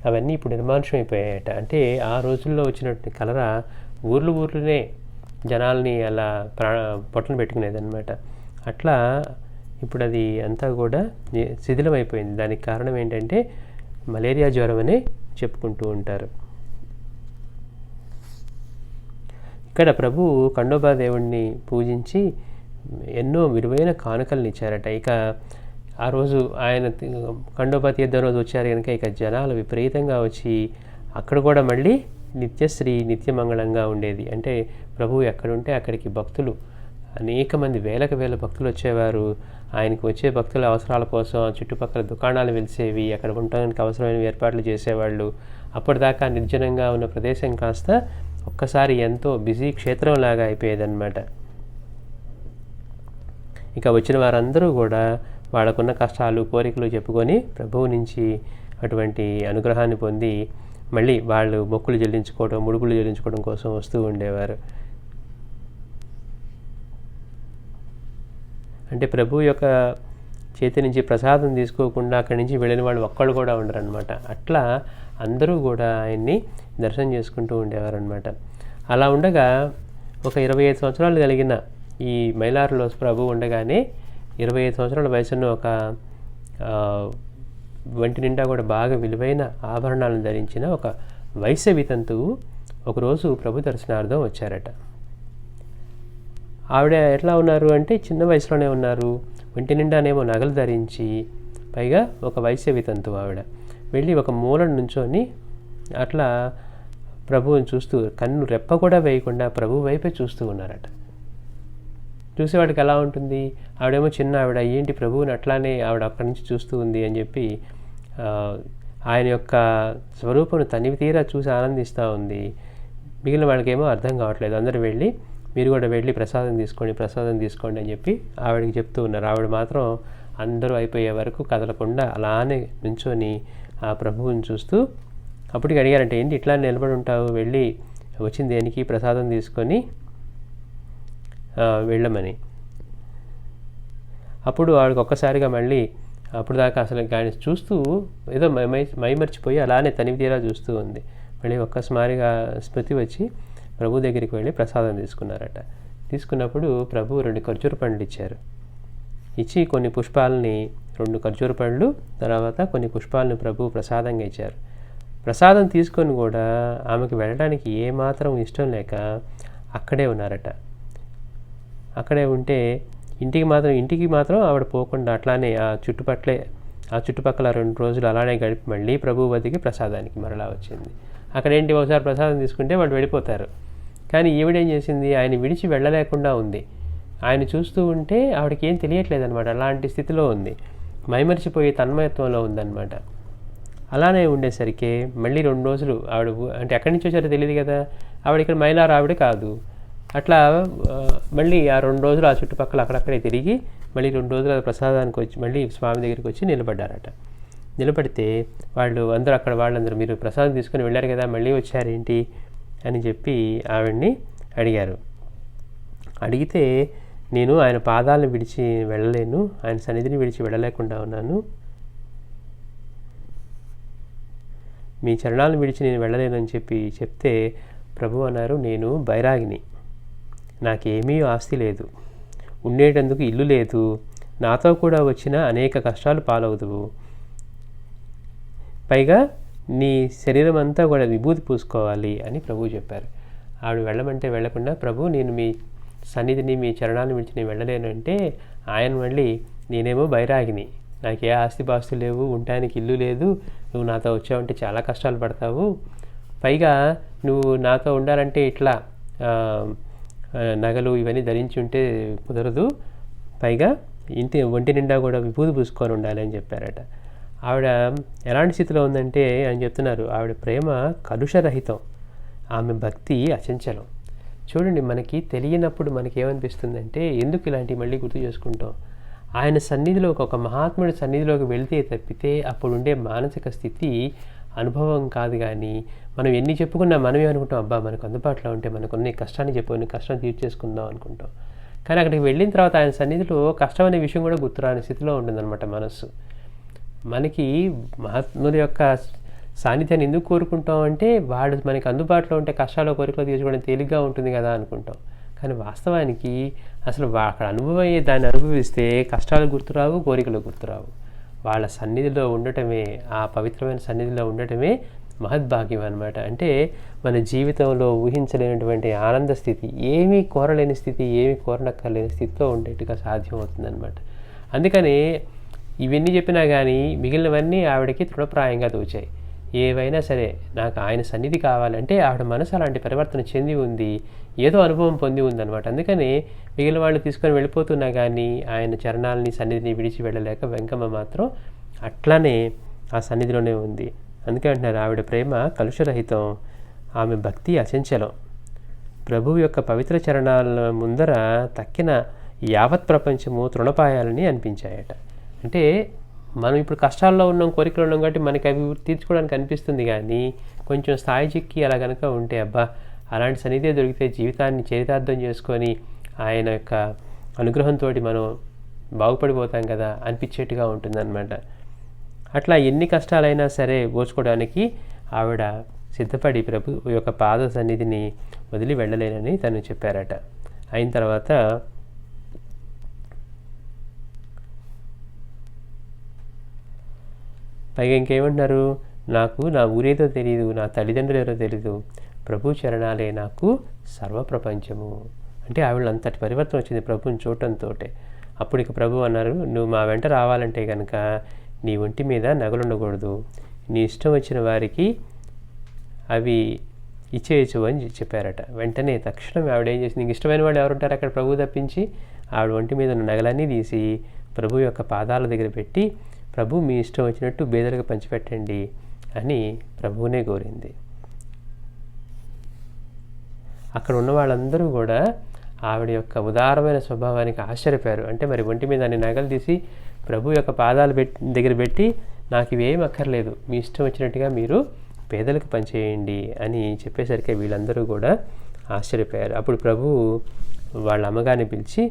అవన్నీ ఇప్పుడు నిర్మానుష్యం అయిపోయాయట. అంటే ఆ రోజుల్లో వచ్చినటువంటి కలరా ఊర్లోనే జనాల్ని అలా పొట్టను పెట్టుకునేది అనమాట. అట్లా ఇప్పుడు అది అంతా కూడా శిథిలం అయిపోయింది. దానికి కారణం ఏంటంటే మలేరియా జ్వరం అనే చెప్పుకుంటూ ఉంటారు. ఇక్కడ ప్రభు ఖండోబా దేవుణ్ణి పూజించి ఎన్నో విలువైన కానుకలను ఇచ్చారట. ఇక ఆ రోజు ఆయన ఖండోబా తీర్థం రోజు వచ్చారు కనుక ఇక జనాలు విపరీతంగా వచ్చి అక్కడ కూడా మళ్ళీ నిత్యశ్రీ నిత్యమంగళంగా ఉండేది. అంటే ప్రభువు ఎక్కడుంటే అక్కడికి భక్తులు అనేక మంది, వేల భక్తులు వచ్చేవారు. ఆయనకు వచ్చే భక్తుల అవసరాల కోసం చుట్టుపక్కల దుకాణాలు వెలిసేవి, అక్కడ ఉండడానికి అవసరమైన ఏర్పాట్లు చేసేవాళ్ళు. అప్పటిదాకా నిర్జనంగా ఉన్న ప్రదేశం కాస్త ఒక్కసారి ఎంతో బిజీ క్షేత్రంలాగా అయిపోయేదన్నమాట. ఇక వచ్చిన వారందరూ కూడా వాళ్ళకున్న కష్టాలు, కోరికలు చెప్పుకొని ప్రభువు నుంచి అటువంటి అనుగ్రహాన్ని పొంది మళ్ళీ వాళ్ళు మొక్కులు చెల్లించుకోవడం, ముడుపులు చెల్లించుకోవడం కోసం వస్తూ ఉండేవారు. అంటే ప్రభు యొక్క చేతి నుంచి ప్రసాదం తీసుకోకుండా అక్కడి నుంచి వెళ్ళిన వాళ్ళు ఒక్కళ్ళు కూడా ఉండరు అనమాట. అట్లా అందరూ కూడా ఆయన్ని దర్శనం చేసుకుంటూ ఉండేవారనమాట. అలా ఉండగా ఒక 25 సంవత్సరాలు కలిగిన ఈ మైలారులో ప్రభు ఉండగానే 25 సంవత్సరాల వయసున్న ఒక వంటి నిండా కూడా బాగా విలువైన ఆభరణాలను ధరించిన ఒక వైశ్య వితంతువు ఒకరోజు ప్రభు దర్శనార్థం వచ్చారట. ఆవిడ ఎట్లా ఉన్నారు అంటే చిన్న వయసులోనే ఉన్నారు, ఒంటి నిండానేమో నగలు ధరించి, పైగా ఒక వైశ్య వితంతువు ఆవిడ. వెళ్ళి ఒక మూలను నుంచొని అట్లా ప్రభువుని చూస్తూ కన్ను రెప్ప కూడా వేయకుండా ప్రభు వైపే చూస్తూ ఉన్నారట. చూసేవాడికి ఎలా ఉంటుంది, ఆవిడేమో చిన్న ఆవిడ, ఏంటి ప్రభువుని అట్లానే ఆవిడ అక్కడి నుంచి చూస్తూ ఉంది అని చెప్పి ఆయన యొక్క స్వరూపను తనివి తీరా చూసి ఆనందిస్తూ ఉంది. మిగిలిన వాళ్ళకేమో అర్థం కావట్లేదు. అందరూ వెళ్ళి మీరు కూడా వెళ్ళి ప్రసాదం తీసుకోండి అని చెప్పి ఆవిడకి చెప్తూ ఉన్నారు. ఆవిడ మాత్రం అందరూ అయిపోయే వరకు కదలకుండా అలానే నుంచొని ఆ ప్రభువుని చూస్తూ అప్పటికి అడిగారంటే, ఏంటి ఇట్లా నిలబడి ఉంటావు, వెళ్ళి వచ్చింది దేనికి, ప్రసాదం తీసుకొని వెళ్ళమని. అప్పుడు ఆవిడకి ఒక్కసారిగా మళ్ళీ అప్పుడు దాకా అసలు ఆయన చూస్తూ ఏదో మైమర్చిపోయి అలానే తనివి తీరా చూస్తూ ఉంది. మళ్ళీ ఒక్కసారిగా స్మృతి వచ్చి ప్రభు దగ్గరికి వెళ్ళి ప్రసాదం తీసుకున్నారట. తీసుకున్నప్పుడు ప్రభు 2 ఖర్జూర పండ్లు ఇచ్చారు. ఇచ్చి కొన్ని పుష్పాలని, 2 ఖర్జూర పండ్లు, తర్వాత కొన్ని పుష్పాలను ప్రభు ప్రసాదంగా ఇచ్చారు. ప్రసాదం తీసుకొని కూడా ఆమెకు వెళ్ళడానికి ఏమాత్రం ఇష్టం లేక అక్కడే ఉన్నారట. అక్కడే ఉంటే ఇంటికి మాత్రం ఆవిడ పోకుండా అట్లానే ఆ చుట్టుపక్కల 2 రోజులు అలానే గడిపి మళ్ళీ ప్రభు వద్దకి ప్రసాదానికి మరలా వచ్చింది. అక్కడేంటి, ఒకసారి ప్రసాదం తీసుకుంటే వాళ్ళు వెళ్ళిపోతారు. కానీ ఈవిడేం చేసింది, ఆయన విడిచి వెళ్ళలేకుండా ఉంది. ఆయన చూస్తూ ఉంటే ఆవిడకి ఏం తెలియట్లేదు అనమాట. అలాంటి స్థితిలో ఉంది, మైమరిచిపోయి తన్మయత్వంలో ఉందన్నమాట. అలానే ఉండేసరికి మళ్ళీ 2 రోజులు ఆవిడ అంటే ఎక్కడి నుంచి వచ్చారో తెలియదు కదా, ఆవిడ ఇక్కడ మైలారు ఆవిడ కాదు. అట్లా మళ్ళీ ఆ 2 రోజులు ఆ చుట్టుపక్కల అక్కడక్కడే తిరిగి మళ్ళీ 2 రోజులు ప్రసాదానికి వచ్చి మళ్ళీ స్వామి దగ్గరికి వచ్చి నిలబడ్డారట. నిలబడితే వాళ్ళందరూ మీరు ప్రసాదం తీసుకొని వెళ్ళారు కదా, మళ్ళీ వచ్చారేంటి అని చెప్పి ఆవిడ్ని అడిగారు. అడిగితే నేను ఆయన పాదాలను విడిచి వెళ్ళలేను, ఆయన సన్నిధిని విడిచి వెళ్ళలేకుండా ఉన్నాను, మీ చరణాలను విడిచి నేను వెళ్ళలేనని చెప్తే ప్రభు అన్నారు, నేను బైరాగిని, నాకేమీ ఆస్తి లేదు, ఉండేటందుకు ఇల్లు లేదు, నాతో కూడా వచ్చిన అనేక కష్టాలు పాలవుదువు, పైగా నీ శరీరం అంతా కూడా విభూతి పూసుకోవాలి అని ప్రభు చెప్పారు. ఆవిడ వెళ్ళమంటే వెళ్ళకుండా, ప్రభు నేను మీ సన్నిధిని మీ చరణాలను విడిచి నేను వెళ్ళలేనంటే ఆయన మళ్ళీ, నేనేమో బైరాగిని, నాకు ఏ ఆస్తిపాస్తులు లేవు, ఉండటానికి ఇల్లు లేదు, నువ్వు నాతో వచ్చావంటే చాలా కష్టాలు పడతావు, పైగా నువ్వు నాతో ఉండాలంటే ఇట్లా నగలు ఇవన్నీ ధరించి ఉంటే కుదరదు, పైగా ఒంటి నిండా కూడా విభూతి పూసుకొని ఉండాలి అని చెప్పారట. ఆవిడ ఎలాంటి స్థితిలో ఉందంటే అని చెప్తున్నారు, ఆవిడ ప్రేమ కలుషరహితం, ఆమె భక్తి అచంచలం. చూడండి, మనకి తెలియనప్పుడు మనకి ఏమనిపిస్తుందంటే ఎందుకు ఇలాంటివి మళ్ళీ గుర్తు చేసుకుంటాం. ఆయన సన్నిధిలోకి, ఒక మహాత్ముడి సన్నిధిలోకి వెళ్తే తప్పితే అప్పుడుండే మానసిక స్థితి అనుభవం కాదు. కానీ మనం ఎన్ని చెప్పుకున్నా మనమే అనుకుంటాం, అబ్బా మనకు అందుబాటులో ఉంటే మనకున్న కష్టాన్ని చెప్పుకొని కష్టం తీర్చేసుకుందాం అనుకుంటాం. కానీ అక్కడికి వెళ్ళిన తర్వాత ఆయన సన్నిధిలో కష్టం అనే విషయం కూడా గుర్తురాని స్థితిలో ఉంటుందన్నమాట మనస్సు. మనకి మహాత్ముల యొక్క సాన్నిధ్యాన్ని ఎందుకు కోరుకుంటాం అంటే వాడు మనకి అందుబాటులో ఉంటే కష్టాలు కోరికలు తీర్చుకోవడం తేలిగ్గా ఉంటుంది కదా అనుకుంటాం. కానీ వాస్తవానికి అసలు అక్కడ దాన్ని అనుభవిస్తే కష్టాలు గుర్తురావు, కోరికలు గుర్తురావు. వాళ్ళ సన్నిధిలో ఉండటమే, ఆ పవిత్రమైన సన్నిధిలో ఉండటమే మహద్భాగ్యం అన్నమాట. అంటే మన జీవితంలో ఊహించలేనటువంటి ఆనంద స్థితి, ఏమీ కోరలేని స్థితి, ఏమీ కోరనక్కర్లేని స్థితిలో ఉండేట్టుగా సాధ్యమవుతుందన్నమాట. అందుకని ఇవన్నీ చెప్పినా కానీ మిగిలినవన్నీ ఆవిడకి తృణప్రాయంగా తోచాయి. ఏవైనా సరే నాకు ఆయన సన్నిధి కావాలంటే ఆవిడ మనసు అలాంటి పరివర్తన చెంది ఉంది, ఏదో అనుభవం పొంది ఉందన్నమాట. అందుకని మిగిలిన వాళ్ళు తీసుకొని వెళ్ళిపోతున్నా కానీ ఆయన చరణాలని సన్నిధిని విడిచి వెళ్ళలేక వెంకమ్మ మాత్రం అట్లానే ఆ సన్నిధిలోనే ఉంది. అందుకే అంటున్నారు, ఆవిడ ప్రేమ కలుషరహితం, ఆమె భక్తి అచంచలం. ప్రభువు యొక్క పవిత్ర చరణాల ముందర తక్కిన యావత్ ప్రపంచము తృణపాయాలని అనిపించాయట. అంటే మనం ఇప్పుడు కష్టాల్లో ఉన్నాం, కోరికలు ఉన్నాం కాబట్టి మనకి అవి తీర్చుకోవడానికి అనిపిస్తుంది. కానీ కొంచెం స్థాయి చిక్కి అలా కనుక ఉంటే, అబ్బా అలాంటి సన్నిధి దొరికితే జీవితాన్ని చరితార్థం చేసుకొని ఆయన యొక్క అనుగ్రహంతో మనం బాగుపడిపోతాం కదా అనిపించేట్టుగా ఉంటుందన్నమాట. అట్లా ఎన్ని కష్టాలైనా సరే ఓర్చుకోవడానికి ఆవిడ సిద్ధపడి ప్రభు యొక్క పాద సన్నిధిని వదిలి వెళ్ళలేనని తను చెప్పారట. అయిన తర్వాత పైగా ఇంకేమంటున్నారు, నాకు నా ఊరేదో తెలియదు, నా తల్లిదండ్రులు ఎవరో తెలీదు, ప్రభు చరణాలే నాకు సర్వప్రపంచము. అంటే ఆవిడ అంతటి పరివర్తన వచ్చింది ప్రభుని చూడటంతో. అప్పుడు ఇక ప్రభు అన్నారు, నువ్వు మా వెంట రావాలంటే కనుక నీ ఒంటి మీద నగలు ఉండకూడదు, నీ ఇష్టం వచ్చిన వారికి అవి ఇచ్చేయచ్చు అని చెప్పారట. వెంటనే తక్షణం ఆవిడ ఏం చేసింది, నీకు ఇష్టమైన వాళ్ళు ఎవరుంటారు అక్కడ ప్రభు తప్పించి, ఆవిడ ఒంటి మీద ఉన్న నగలన్నీ తీసి ప్రభు యొక్క పాదాల దగ్గర పెట్టి, ప్రభు మీ ఇష్టం వచ్చినట్టు బేదలకు పంచిపెట్టండి అని ప్రభువునే కోరింది. అక్కడ ఉన్న వాళ్ళందరూ కూడా ఆవిడ యొక్క ఉదారమైన స్వభావానికి ఆశ్చర్యపోయారు. అంటే మరి ఒంటి మీద అన్ని నగలు తీసి ప్రభు యొక్క పాదాల దగ్గర పెట్టి, నాకు ఇవేం అక్కర్లేదు, మీ ఇష్టం వచ్చినట్టుగా మీరు పేదలకు పనిచేయండి అని చెప్పేసరికి వీళ్ళందరూ కూడా ఆశ్చర్యపోయారు. అప్పుడు ప్రభు వాళ్ళ అమ్మగారిని పిలిచి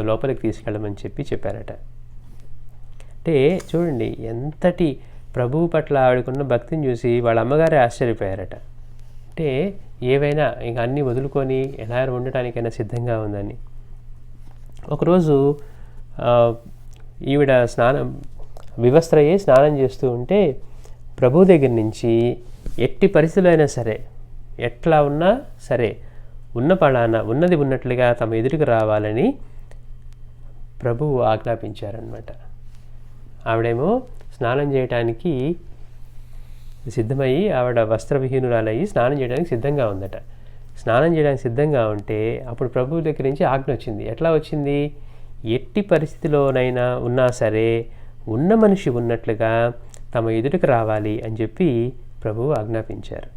లోపలికి తీసుకెళ్ళమని చెప్పారట. అంటే చూడండి, ఎంతటి ప్రభువు పట్ల ఆవిడకున్న భక్తిని చూసి వాళ్ళ అమ్మగారే ఆశ్చర్యపోయారట. అంటే ఏవైనా ఇంకా అన్నీ వదులుకొని ఎలా ఉండటానికైనా సిద్ధంగా ఉందని. ఒకరోజు ఈవిడ వివస్త్రయ్యి స్నానం చేస్తూ ఉంటే ప్రభు దగ్గర నుంచి ఎట్టి పరిస్థితులు అయినా సరే, ఎట్లా ఉన్నా సరే, ఉన్న పడాన ఉన్నది ఉన్నట్లుగా తమ ఎదురుకు రావాలని ప్రభువు ఆజ్ఞాపించారనమాట. ఆవిడేమో స్నానం చేయటానికి సిద్ధమయ్యి, ఆవిడ వస్త్రవిహీనురాలయ్యి స్నానం చేయడానికి సిద్ధంగా ఉందట. స్నానం చేయడానికి సిద్ధంగా ఉంటే అప్పుడు ప్రభువు దగ్గర నుంచి ఆజ్ఞ వచ్చింది. ఎట్లా వచ్చింది, ఎట్టి పరిస్థితిలోనైనా ఉన్నా సరే ఉన్న మనిషి ఉన్నట్లుగా తమ ఎదుటికి రావాలి అని చెప్పి ప్రభువు ఆజ్ఞాపించారు.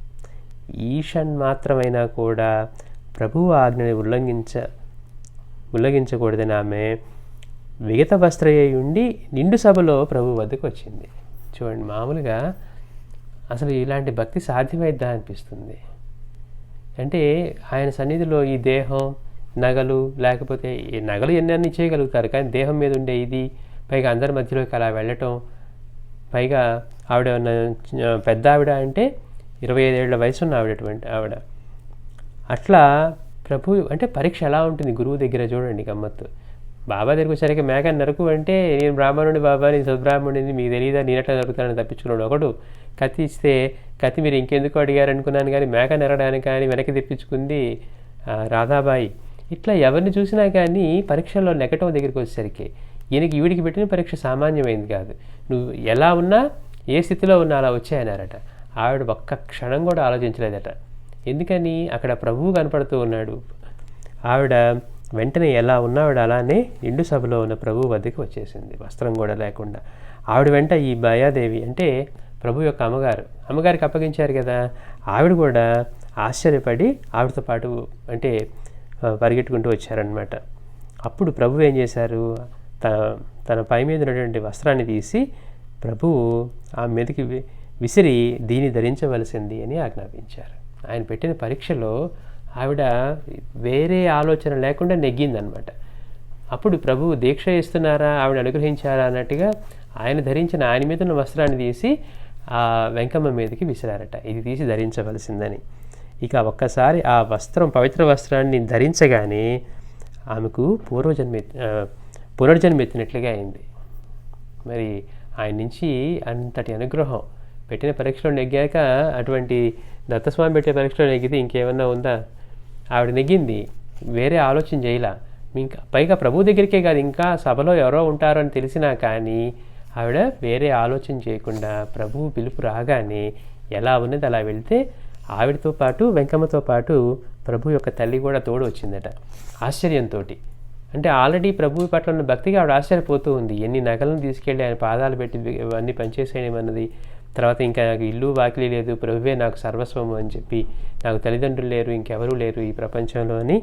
ఈషన్ మాత్రమైనా కూడా ప్రభువు ఆజ్ఞని ఉల్లంఘించకూడదని ఆమె విగత వస్త్రయ్య ఉండి నిండు సభలో ప్రభు వద్దకు వచ్చింది. చూడండి, మామూలుగా అసలు ఇలాంటి భక్తి సాధ్యమైద్దా అనిపిస్తుంది. అంటే ఆయన సన్నిధిలో ఈ దేహం, నగలు, లేకపోతే ఈ నగలు ఎన్ని చేయగలుగుతారు, కానీ దేహం మీద ఉండే ఇది, పైగా అందరి మధ్యలోకి అలా వెళ్ళటం, పైగా ఆవిడ పెద్ద ఆవిడ అంటే 25 ఏళ్ల వయసు ఉన్న ఆవిడ. అట్లా ప్రభు అంటే పరీక్ష ఎలా ఉంటుంది గురువు దగ్గర చూడండి గమ్మత్తు. బాబా దగ్గరికి వచ్చాక మేకని నరకు అంటే నేను బ్రాహ్మణుడి బాబా, నేను సద్బ్రాహ్మణుడిని, మీకు తెలియదా, నేను ఎట్లా నరుకుతానని తప్పించుకున్నాడు ఒకడు. కత్తి ఇస్తే కత్తి మీరు ఇంకెందుకు అడిగారు అనుకున్నాను, కానీ మేక నెరడానికి కానీ వెనక్కి తెప్పించుకుంది రాధాబాయి. ఇట్లా ఎవరిని చూసినా కానీ పరీక్షల్లో నెగటివ్ దగ్గరికి వచ్చేసరికి ఈవిడికి పెట్టిన పరీక్ష సామాన్యమైంది కాదు. నువ్వు ఎలా ఉన్నా, ఏ స్థితిలో ఉన్నా అలా వచ్చాయన్నారట. ఆవిడ ఒక్క క్షణం కూడా ఆలోచించలేదట. ఎందుకని, అక్కడ ప్రభువు కనపడుతూ ఉన్నాడు. ఆవిడ వెంటనే ఎలా ఉన్నావిడ అలానే నిండు సభలో ఉన్న ప్రభువు వద్దకు వచ్చేసింది, వస్త్రం కూడా లేకుండా. ఆవిడ వెంట ఈ మాయాదేవి అంటే ప్రభు యొక్క అమ్మగారికి అప్పగించారు కదా, ఆవిడ కూడా ఆశ్చర్యపడి ఆవిడతో పాటు అంటే పరిగెట్టుకుంటూ వచ్చారనమాట. అప్పుడు ప్రభు ఏం చేశారు, తన పై మీద ఉన్నటువంటి వస్త్రాన్ని తీసి ప్రభువు ఆ మీదకి విసిరి దీన్ని ధరించవలసింది అని ఆజ్ఞాపించారు. ఆయన పెట్టిన పరీక్షలో ఆవిడ వేరే ఆలోచన లేకుండా నెగ్గిందనమాట. అప్పుడు ప్రభువు దీక్ష ఇస్తున్నారా, ఆవిడ అనుగ్రహించారా అన్నట్టుగా ఆయన మీద ఉన్న వస్త్రాన్ని తీసి ఆ వెంకమ్మ మీదకి విసిరారట, ఇది తీసి ధరించవలసిందని. ఇక ఒక్కసారి ఆ పవిత్ర వస్త్రాన్ని ధరించగానే ఆమెకు పునర్జన్మ ఎత్తినట్లుగా అయింది. మరి ఆయన నుంచి అంతటి అనుగ్రహం, పెట్టిన పరీక్షలో నెగ్గాక అటువంటి దత్తస్వామి పెట్టే పరీక్షలో నెగ్గితే ఇంకేమన్నా ఉందా? ఆవిడ నెగ్గింది, వేరే ఆలోచన చేయలా. ఇంకా పైగా ప్రభు దగ్గరికే కాదు, ఇంకా సభలో ఎవరో ఉంటారో అని తెలిసినా కానీ ఆవిడ వేరే ఆలోచన చేయకుండా ప్రభువు పిలుపు రాగానే ఎలా ఉన్నది అలా వెళ్తే ఆవిడతో పాటు వెంకమ్మతో పాటు ప్రభు యొక్క తల్లి కూడా తోడు వచ్చిందట ఆశ్చర్యంతో. అంటే ఆల్రెడీ ప్రభువు పట్ల ఉన్న భక్తిగా ఆవిడ ఆశ్చర్యపోతూ ఉంది. ఎన్ని నగలను తీసుకెళ్ళి ఆయన పాదాలు పెట్టి అన్నీ పనిచేసేయమన్నది. తర్వాత ఇంకా నాకు ఇల్లు వాకిలి లేదు, ప్రభువే నాకు సర్వస్వము అని చెప్పి, నాకు తల్లిదండ్రులు లేరు, ఇంకెవరూ లేరు ఈ ప్రపంచంలో అని.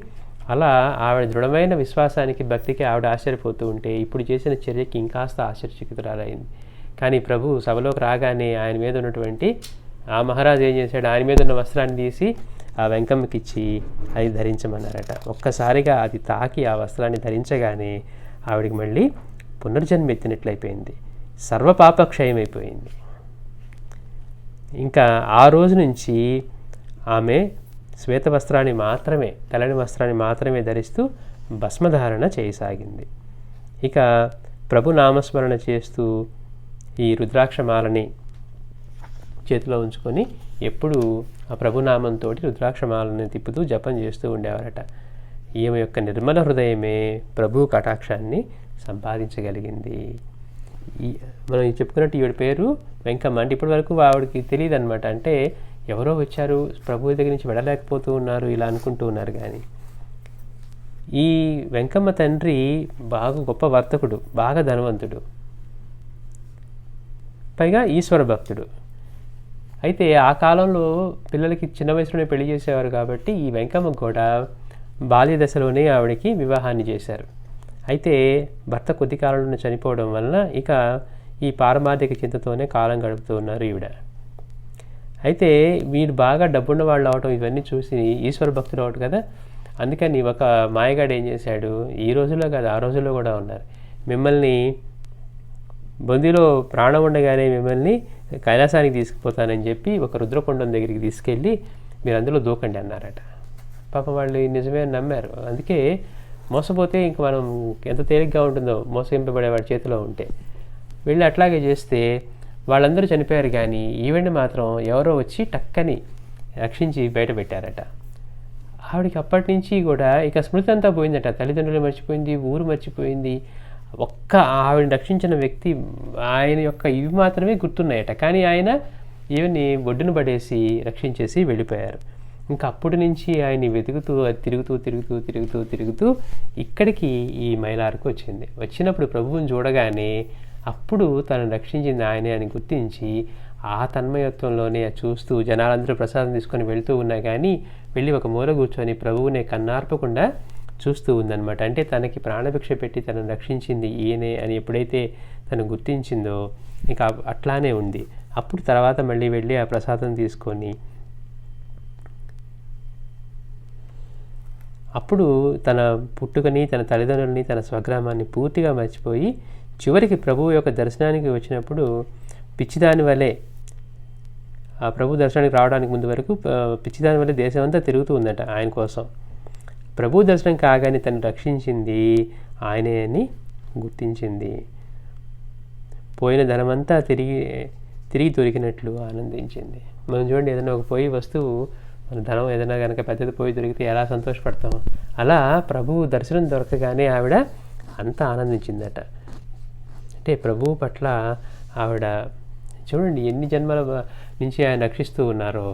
అలా ఆవిడ దృఢమైన విశ్వాసానికి భక్తికి ఆవిడ ఆశ్చర్యపోతూ ఉంటే ఇప్పుడు చేసిన చర్యకి ఇంకాస్త ఆశ్చర్యచకితురాలైంది. కానీ ప్రభు సభలోకి రాగానే ఆయన మీద ఉన్నటువంటి ఆ మహారాజు ఏం చేశాడు, ఆయన మీద ఉన్న వస్త్రాన్ని తీసి ఆ వెంకమ్మకిచ్చి అది ధరించమన్నారట. ఒక్కసారిగా అది తాకి ఆ వస్త్రాన్ని ధరించగానే ఆవిడికి మళ్ళీ పునర్జన్మ ఎత్తినట్లయిపోయింది, సర్వపాపక్షయమైపోయింది. ఇంకా ఆ రోజు నుంచి ఆమె శ్వేత వస్త్రాన్ని మాత్రమే, తెల్లని వస్త్రాన్ని మాత్రమే ధరిస్తూ భస్మధారణ చేయసాగింది. ఇక ప్రభు నామస్మరణ చేస్తూ ఈ రుద్రాక్షమాలని చేతిలో ఉంచుకొని ఎప్పుడు ఆ ప్రభునామంతో రుద్రాక్షమాలని తిప్పుతూ జపం చేస్తూ ఉండేవారట. ఈమె యొక్క నిర్మల హృదయమే ప్రభు కటాక్షాన్ని సంపాదించగలిగింది. మనం చెప్పుకున్నట్టు ఈవిడ పేరు వెంకమ్మ. అంటే ఇప్పటి వరకు ఆవిడకి తెలియదు అనమాట. అంటే ఎవరో వచ్చారు, ప్రభు దగ్గర నుంచి వెళ్ళలేకపోతూ ఉన్నారు, ఇలా అనుకుంటూ ఉన్నారు. కానీ ఈ వెంకమ్మ తండ్రి బాగా గొప్ప వర్తకుడు, బాగా ధనవంతుడు, పైగా ఈశ్వర భక్తుడు. అయితే ఆ కాలంలో పిల్లలకి చిన్న వయసులోనే పెళ్లి చేసేవారు కాబట్టి ఈ వెంకమ్మకు కూడా బాల్య దశలోనే ఆవిడకి వివాహాన్ని చేశారు. అయితే భర్త కొద్ది కాలంలో చనిపోవడం వలన ఇక ఈ పారమార్థిక చింతతోనే కాలం గడుపుతూ ఉన్నారు ఈవిడ. అయితే వీడు బాగా డబ్బున్న వాళ్ళు అవటం ఇవన్నీ చూసి ఈశ్వర భక్తులు అవటం కదా, అందుకని ఒక మాయగాడు ఏం చేశాడు, ఈ రోజుల్లో కాదు ఆ రోజుల్లో కూడా ఉన్నారు, మిమ్మల్ని బొందిలో ప్రాణం ఉండగానే మిమ్మల్ని కైలాసానికి తీసుకుపోతానని చెప్పి ఒక రుద్రకొండం దగ్గరికి తీసుకెళ్ళి మీరు అందులో దూకండి అన్నారట. పాపం వాళ్ళు నిజమే అని నమ్మారు. అందుకే మోసపోతే ఇంక మనం ఎంత తేలిగ్గా ఉంటుందో మోసగింపబడేవాడి చేతిలో ఉంటే. వెళ్ళి అట్లాగే చేస్తే వాళ్ళందరూ చనిపోయారు, కానీ ఈవెంట్ మాత్రం ఎవరో వచ్చి టక్కని రక్షించి బయట పెట్టారట. ఆవిడకి అప్పటి నుంచి కూడా ఇక స్మృతి అంతా పోయిందట, తల్లిదండ్రులు మర్చిపోయింది, ఊరు మర్చిపోయింది. ఒక్క ఆవిడని రక్షించిన వ్యక్తి ఆయన యొక్క ఇవి మాత్రమే గుర్తున్నాయట. కానీ ఆయన ఈవెన్ని ఒడ్డును పడేసి రక్షించేసి వెళ్ళిపోయారు. ఇంకా అప్పటి నుంచి ఆయన్ని వెతుకుతూ తిరుగుతూ తిరుగుతూ తిరుగుతూ తిరుగుతూ ఇక్కడికి ఈ మైలార్కు వచ్చింది. వచ్చినప్పుడు ప్రభువుని చూడగానే అప్పుడు తను రక్షించింది ఆయనే అని గుర్తించి ఆ తన్మయత్వంలోనే చూస్తూ జనాలందరూ ప్రసాదం తీసుకొని వెళ్తూ ఉన్నా కానీ వెళ్ళి ఒక మూల కూర్చొని ప్రభువునే కన్నార్పకుండా చూస్తూ ఉందన్నమాట. అంటే తనకి ప్రాణభిక్ష పెట్టి తనను రక్షించింది ఈయనే అని ఎప్పుడైతే తను గుర్తించిందో ఇంకా అట్లానే ఉంది. అప్పుడు తర్వాత మళ్ళీ వెళ్ళి ఆ ప్రసాదం తీసుకొని అప్పుడు తన పుట్టుకని, తన తల్లిదండ్రులని, తన స్వగ్రామాన్ని పూర్తిగా మర్చిపోయి చివరికి ప్రభువు యొక్క దర్శనానికి వచ్చినప్పుడు పిచ్చిదాని వలె, ఆ ప్రభు దర్శనానికి రావడానికి ముందు వరకు పిచ్చిదాని వల్ల దేశం అంతా తిరుగుతూ ఉందట ఆయన కోసం. ప్రభు దర్శనం కాగానే తను రక్షించింది ఆయనే అని గుర్తించింది. పోయిన ధనమంతా తిరిగి దొరికినట్లు ఆనందించింది. మనం చూడండి, ఏదైనా ఒక పోయి వస్తువు, మన ధనం ఏదైనా కనుక పెద్దది పోయి దొరికితే ఎలా సంతోషపడతాం, అలా ప్రభువు దర్శనం దొరకగానే ఆవిడ అంతా ఆనందించిందట. అంటే ప్రభువు పట్ల ఆవిడ చూడండి ఎన్ని జన్మల నుంచి ఆయన రక్షిస్తూ ఉన్నారో.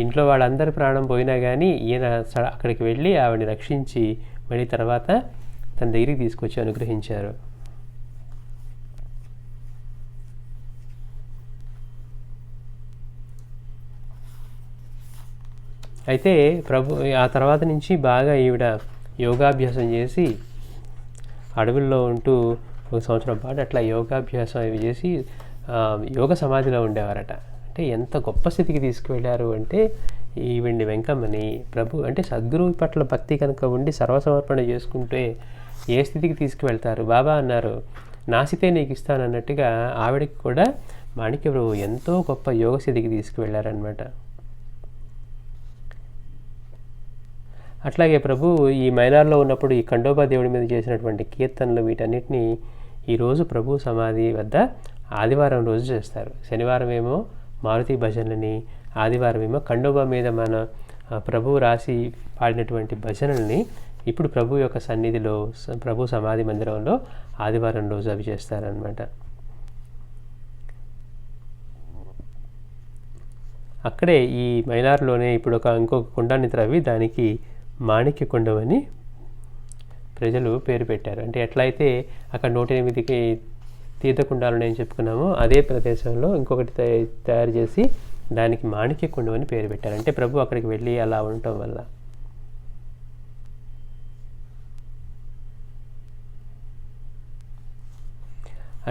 ఇంట్లో వాళ్ళందరి ప్రాణం పోయినా కానీ ఈయన అక్కడికి వెళ్ళి ఆవిడని రక్షించి మళ్ళీ తర్వాత తన దగ్గరికి తీసుకొచ్చి అనుగ్రహించారు. అయితే ప్రభు ఆ తర్వాత నుంచి బాగా ఈవిడ యోగాభ్యాసం చేసి అడవుల్లో ఉంటూ 1 సంవత్సరం పాటు అట్లా యోగాభ్యాసం ఇవి చేసి యోగ సమాధిలో ఉండేవారట. అంటే ఎంత గొప్ప స్థితికి తీసుకువెళ్ళారు అంటే ఈవిడ్ని వెంకమ్మని ప్రభు అంటే సద్గురువు పట్ల భక్తి కనుక ఉండి సర్వసమర్పణ చేసుకుంటే ఏ స్థితికి తీసుకువెళ్తారు. బాబా అన్నారు, నాసితే నీకు ఇస్తాను అన్నట్టుగా ఆవిడకి కూడా మాణిక్య ప్రభు ఎంతో గొప్ప యోగ స్థితికి తీసుకువెళ్ళారనమాట. అట్లాగే ప్రభు ఈ మైనార్లో ఉన్నప్పుడు ఈ ఖండోబా దేవుడి మీద చేసినటువంటి కీర్తనలు వీటన్నిటినీ ఈరోజు ప్రభు సమాధి వద్ద ఆదివారం రోజు చేస్తారు. శనివారం ఏమో మారుతి భజనలని, ఆదివారం ఏమో ఖండోబా మీద మన ప్రభు రాసి పాడినటువంటి భజనల్ని ఇప్పుడు ప్రభు యొక్క సన్నిధిలో ప్రభు సమాధి మందిరంలో ఆదివారం రోజు అవి చేస్తారనమాట. అక్కడే ఈ మైనార్లోనే ఇప్పుడు ఇంకొక కుండాన్ని త్రవ్వి దానికి మాణిక్య కుండమని ప్రజలు పేరు పెట్టారు. అంటే ఎట్లయితే అక్కడ 108 తీర్థకుండాలు నేను చెప్పుకున్నామో అదే ప్రదేశంలో ఇంకొకటి తయారు చేసి దానికి మాణిక్య కుండం అని పేరు పెట్టారు. అంటే ప్రభు అక్కడికి వెళ్ళి అలా ఉండటం వల్ల.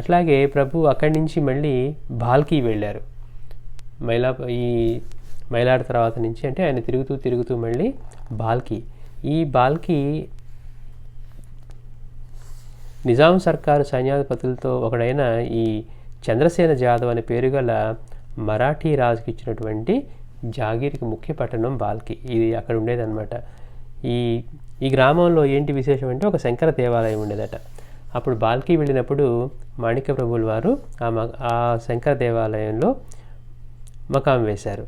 అట్లాగే ప్రభు అక్కడి నుంచి మళ్ళీ బాల్కి వెళ్ళారు. ఈ మైలాడ్ తర్వాత నుంచి అంటే ఆయన తిరుగుతూ మళ్ళీ బాల్కి. ఈ బాల్కి నిజాం సర్కారు సైన్యాధిపతులతో ఒకడైన ఈ చంద్రసేన జాదవ్ అనే పేరు గల మరాఠీ రాజుకి ఇచ్చినటువంటి జాగీర్కి ముఖ్య పట్టణం బాల్కి. ఇది అక్కడ ఉండేదన్నమాట. ఈ గ్రామంలో ఏంటి విశేషం అంటే ఒక శంకర దేవాలయం ఉండేదట. అప్పుడు బాల్కి వెళ్ళినప్పుడు మాణిక్య ప్రభువుల వారు ఆ శంకర దేవాలయంలో మకాం వేశారు.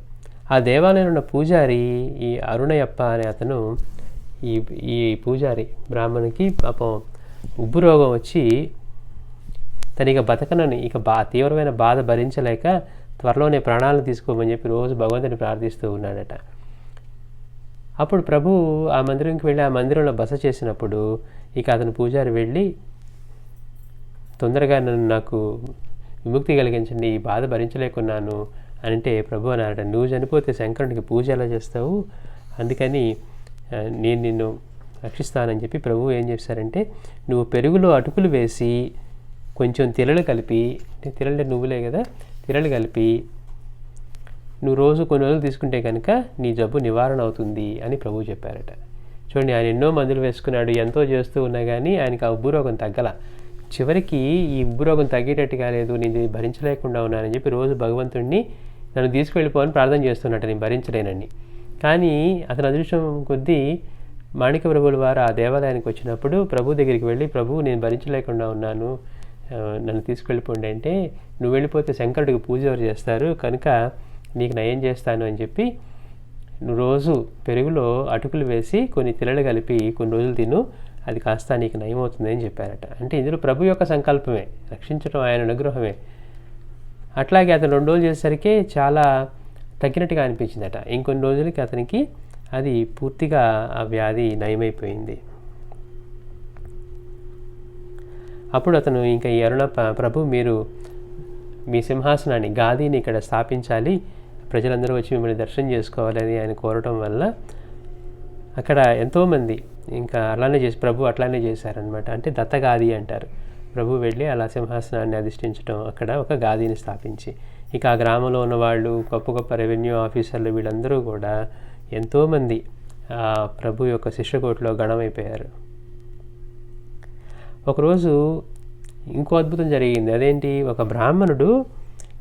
ఆ దేవాలయంలో ఉన్న పూజారి ఈ అరుణయప్ప అనే అతను ఈ పూజారి బ్రాహ్మణునికి పాపం ఉబ్బు రోగం వచ్చి తను బతకనని తీవ్రమైన బాధ భరించలేక త్వరలోనే ప్రాణాలను తీసుకోమని చెప్పి రోజు భగవంతుని ప్రార్థిస్తూ ఉన్నాడట. అప్పుడు ప్రభు ఆ మందిరంకి వెళ్ళి ఆ మందిరంలో బస చేసినప్పుడు అతను పూజారి వెళ్ళి తొందరగా నాకు విముక్తి కలిగించండి, ఈ బాధ భరించలేకున్నాను అంటే ప్రభు అన్నారట, నువ్వు చనిపోతే శంకరునికి పూజ ఎలా చేస్తావు, అందుకని నేను నిన్ను రక్షిస్తానని చెప్పి ప్రభు ఏం చేశారంటే నువ్వు పెరుగులో అటుకులు వేసి కొంచెం తిరలు కలిపి, అంటే తిరలు నువ్వులే కదా, తిరలు కలిపి నువ్వు రోజు కొన్ని రోజులు తీసుకుంటే కనుక నీ జబ్బు నివారణ అవుతుంది అని ప్రభు చెప్పారట. చూడండి, ఆయన ఎన్నో మందులు వేసుకున్నాడు, ఎంతో చేస్తూ ఉన్నా కానీ ఆయనకి ఆ ఉబ్బు రోగం తగ్గల. చివరికి ఈ ఉబ్బు రోగం తగ్గేటట్టుగా లేదు, నేను భరించలేకుండా ఉన్నానని చెప్పి రోజు భగవంతుడిని నన్ను తీసుకువెళ్ళిపోవని ప్రార్థన చేస్తున్నట్టు, నేను భరించలేనని. కానీ అతని అదృష్టం కొద్దీ మాణిక్య ప్రభువుల వారు ఆ దేవాలయానికి వచ్చినప్పుడు ప్రభు దగ్గరికి వెళ్ళి, ప్రభు నేను భరించలేకుండా ఉన్నాను, నన్ను తీసుకెళ్ళిపోండి అంటే, నువ్వు వెళ్ళిపోతే శంకరుడికి పూజ ఎవరు చేస్తారు, కనుక నీకు నయం చేస్తాను అని చెప్పి నువ్వు రోజు పెరుగులో అటుకులు వేసి కొన్ని తిరలు కలిపి కొన్ని రోజులు తిను, అది కాస్త నీకు నయమవుతుంది అని చెప్పారట. అంటే ఇందులో ప్రభు యొక్క సంకల్పమే, రక్షించడం ఆయన అనుగ్రహమే. అట్లాగే అతను 2 రోజులు చేసేసరికి చాలా తగ్గినట్టుగా అనిపించిందట. ఇంకొన్ని రోజులకి అతనికి అది పూర్తిగా ఆ వ్యాధి నయమైపోయింది. అప్పుడు అతను ఇంకా ఈ ప్రభు మీరు మీ సింహాసనాన్ని గాదీని ఇక్కడ స్థాపించాలి, ప్రజలందరూ వచ్చి మిమ్మల్ని దర్శనం చేసుకోవాలని ఆయన కోరటం వల్ల అక్కడ ఎంతోమంది ఇంకా అలానే ప్రభు అట్లానే చేశారనమాట. అంటే దత్తగాది అంటారు. ప్రభు వెళ్ళి అలా సింహాసనాన్ని అధిష్ఠించడం, అక్కడ ఒక గాదిని స్థాపించి, ఇక ఆ గ్రామంలో ఉన్నవాళ్ళు, గొప్ప గొప్ప రెవెన్యూ ఆఫీసర్లు వీళ్ళందరూ కూడా ఎంతోమంది ప్రభు యొక్క శిష్యకోటిలో గణమైపోయారు. ఒకరోజు ఇంకో అద్భుతం జరిగింది. అదేంటి, ఒక బ్రాహ్మణుడు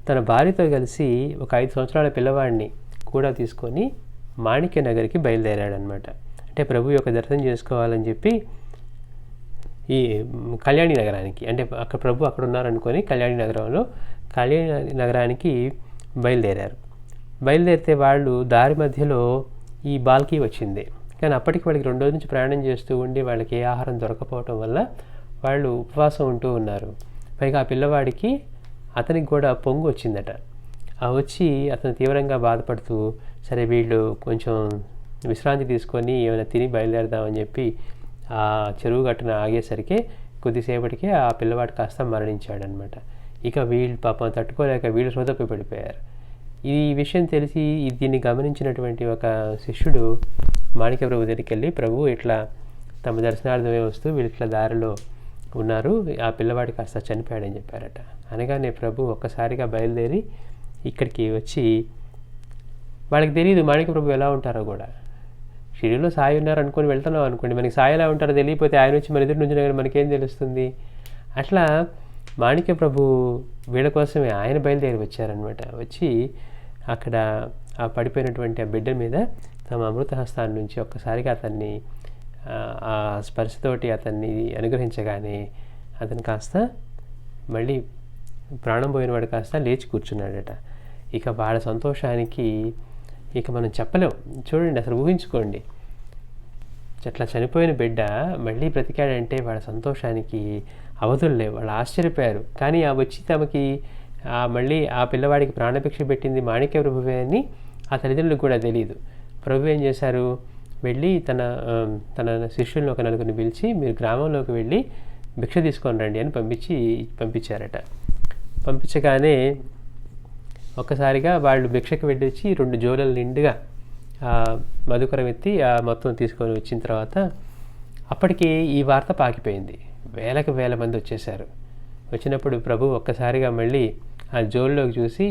తన భార్యతో కలిసి ఒక 5 సంవత్సరాల పిల్లవాడిని కూడా తీసుకొని మాణిక్య నగర్కి బయలుదేరాడనమాట. అంటే ప్రభు యొక్క దర్శనం చేసుకోవాలని చెప్పి ఈ కళ్యాణి నగరానికి, అంటే అక్కడ ప్రభు అక్కడ ఉన్నారనుకొని కళ్యాణి నగరానికి బయలుదేరారు. బయలుదేరితే వాళ్ళు దారి మధ్యలో ఈ బాల్కీ వచ్చింది. కానీ అప్పటికి వాళ్ళకి 2 రోజుల నుంచి ప్రయాణం చేస్తూ ఉండి వాళ్ళకి ఏ ఆహారం దొరకపోవటం వల్ల వాళ్ళు ఉపవాసం ఉంటూ ఉన్నారు. పైగా ఆ పిల్లవాడికి అతనికి కూడా పొంగు వచ్చిందట. వచ్చి అతను తీవ్రంగా బాధపడుతూ, సరే వీళ్ళు కొంచెం విశ్రాంతి తీసుకొని ఏమైనా తిని బయలుదేరదామని చెప్పి ఆ చెరువు గట్టున ఆగేసరికి కొద్దిసేపటికే ఆ పిల్లవాడు కాస్త మరణించాడనమాట. ఇక వీళ్ళు పాపం తట్టుకోలేక వీళ్ళు సోదపై పడిపోయారు. ఈ విషయం తెలిసి దీన్ని గమనించినటువంటి ఒక శిష్యుడు మాణిక్య ప్రభు దగ్గరికి వెళ్ళి, ప్రభు ఇట్లా తమ దర్శనార్థమే వస్తూ వీళ్ళు ఇట్లా దారిలో ఉన్నారు, ఆ పిల్లవాడి కాస్త చనిపోయాడని చెప్పారట. అనగానే ప్రభు ఒక్కసారిగా బయలుదేరి ఇక్కడికి వచ్చి, వాళ్ళకి తెలియదు మాణిక్య ప్రభు ఎలా ఉంటారో కూడా. షిరిడీలో సాయి ఉన్నారు అనుకొని వెళ్తున్నాం అనుకోండి, మనకి సాయి ఎలా ఉంటారో తెలియకపోతే ఆయన వచ్చి మన ఎదురు నుంచి మనకేం తెలుస్తుంది? అట్లా మాణిక్య ప్రభు వీళ్ళ కోసమే ఆయన బయలుదేరి వచ్చారనమాట. వచ్చి అక్కడ ఆ పడిపోయినటువంటి ఆ బిడ్డ మీద తమ అమృత హస్తాన్ని నుంచి ఒక్కసారిగా అతన్ని ఆ స్పర్శతోటి అతన్ని అనుగ్రహించగానే అతను కాస్త మళ్ళీ ప్రాణం పోయినవాడు కాస్త లేచి కూర్చున్నాడట. ఇక వాళ్ళ సంతోషానికి ఇక మనం చెప్పలేం. చూడండి, అసలు ఊహించుకోండి, అట్లా చనిపోయిన బిడ్డ మళ్ళీ బ్రతికాడంటే వాళ్ళ సంతోషానికి అవధులు లేవు. వాళ్ళు ఆశ్చర్యపోయారు. కానీ వచ్చి తమకి మళ్ళీ ఆ పిల్లవాడికి ప్రాణభిక్ష పెట్టింది మాణిక్య ప్రభువే అని ఆ తల్లిదండ్రులకు కూడా తెలియదు. ప్రభు ఏం చేశారు, వెళ్ళి తన శిష్యులను ఒక 4 పిలిచి, మీరు గ్రామంలోకి వెళ్ళి భిక్ష తీసుకొని రండి అని పంపించారట. పంపించగానే ఒక్కసారిగా వాళ్ళు భిక్షకు వెళ్ళి వచ్చి 2 జోలల నిండుగా మధుకరం ఎత్తి మొత్తం తీసుకొని వచ్చిన తర్వాత అప్పటికి ఈ వార్త పాకిపోయింది. వేలకు వేల మంది వచ్చేసారు. వచ్చినప్పుడు ప్రభు ఒక్కసారిగా మళ్ళీ ఆ జోల్లోకి చూసి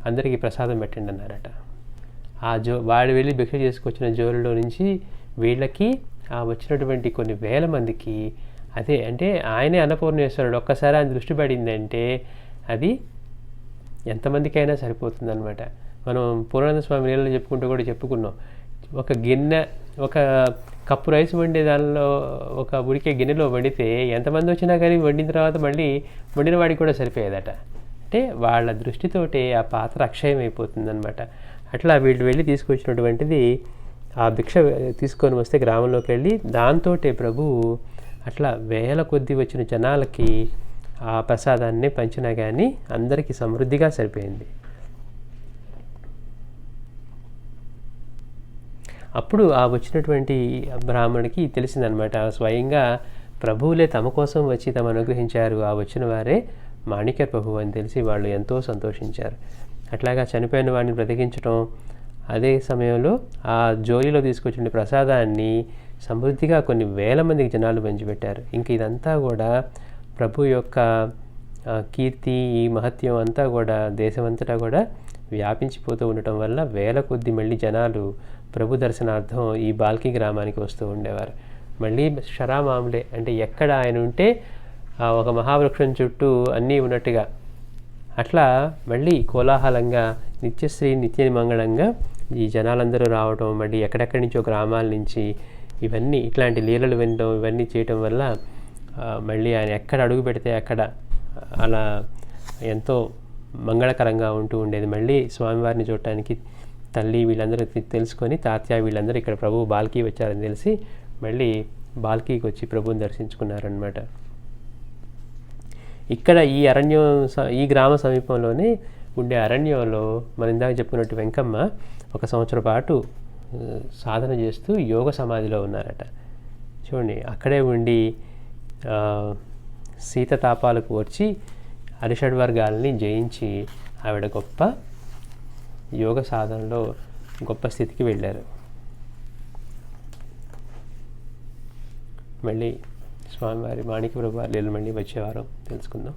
అందరికీ ప్రసాదం పెట్టండి అన్నారట. వాడు వెళ్ళి భిక్ష చేసుకొచ్చిన జోలులో నుంచి వీళ్ళకి వచ్చినటువంటి కొన్ని వేల మందికి అదే, అంటే ఆయనే అన్నపూర్ణేశ్వరుడు. ఒక్కసారి ఆయన దృష్టి పడిందంటే అది ఎంతమందికైనా సరిపోతుందన్నమాట. మనం పూర్ణానంద స్వామి నీళ్ళలో చెప్పుకున్నాం. ఒక గిన్నె, ఒక కప్పు రైస్ వండే దానిలో ఒక ఉడికే గిన్నెలో వండితే ఎంతమంది వచ్చినా కానీ వండిన తర్వాత మళ్ళీ వండిన వాడికి కూడా సరిపోయేదట. అంటే వాళ్ళ దృష్టితోటే ఆ పాత్ర అక్షయం అయిపోతుందన్నమాట. అట్లా వీళ్ళు వెళ్ళి తీసుకొచ్చినటువంటిది ఆ భిక్ష తీసుకొని వస్తే గ్రామంలోకి వెళ్ళి దాంతో ప్రభు అట్లా వేల కొద్దీ వచ్చిన జనాలకి ఆ ప్రసాదాన్ని పంచినా కానీ అందరికీ సమృద్ధిగా సరిపోయింది. అప్పుడు వచ్చినటువంటి బ్రాహ్మణుడికి తెలిసిందనమాట, స్వయంగా ప్రభువులే తమ కోసం వచ్చి తమ అనుగ్రహించారు, వచ్చిన వారే మాణిక్య ప్రభువు అని తెలిసి వాళ్ళు ఎంతో సంతోషించారు. అట్లాగా చనిపోయిన వాడిని బ్రతికించడం, అదే సమయంలో ఆ జోలిలో తీసుకొచ్చిన ప్రసాదాన్ని సమృద్ధిగా కొన్ని వేల మందికి జనాలు పంచిపెట్టారు. ఇంక ఇదంతా కూడా ప్రభు యొక్క కీర్తి, ఈ మహత్యం అంతా కూడా దేశమంతటా కూడా వ్యాపించిపోతూ ఉండటం వల్ల వేల కొద్ది మళ్ళీ జనాలు ప్రభు దర్శనార్థం ఈ బాల్కీ గ్రామానికి వస్తూ ఉండేవారు. మళ్ళీ షరామాములే, అంటే ఎక్కడ ఆయన ఉంటే ఒక మహావృక్షం చుట్టూ అన్నీ ఉన్నట్టుగా అట్లా మళ్ళీ కోలాహలంగా నిత్యశ్రీ నిత్య మంగళంగా ఈ జనాలందరూ రావడం, మళ్ళీ ఎక్కడెక్కడి నుంచో గ్రామాల నుంచి ఇవన్నీ ఇట్లాంటి లీలలు వినడం, ఇవన్నీ చేయటం వల్ల మళ్ళీ ఆయన ఎక్కడ అడుగు పెడితే అక్కడ అలా ఎంతో మంగళకరంగా ఉంటూ ఉండేది. మళ్ళీ స్వామివారిని చూడటానికి తల్లి వీళ్ళందరూ తెలుసుకొని, తాత్య వీళ్ళందరూ ఇక్కడ ప్రభు బాల్కీ వచ్చారని తెలిసి మళ్ళీ బాల్కీకి వచ్చి ప్రభువుని దర్శించుకున్నారనమాట. ఇక్కడ ఈ గ్రామ సమీపంలోనే ఉండే అరణ్యంలో మనం ఇందాక చెప్పుకున్నట్టు వెంకమ్మ 1 సంవత్సరం పాటు సాధన చేస్తూ యోగ సమాధిలో ఉన్నారట. చూడండి, అక్కడే ఉండి శీతతాపాలకు వచ్చి అరిషడ్వర్గాలని జయించి ఆవిడ గొప్ప యోగ సాధనలో గొప్ప స్థితికి వెళ్ళారు. మళ్ళీ స్వామివారి మాణిక్యప్రభు వారి లీలలు మళ్ళీ వచ్చే వారం తెలుసుకుందాం.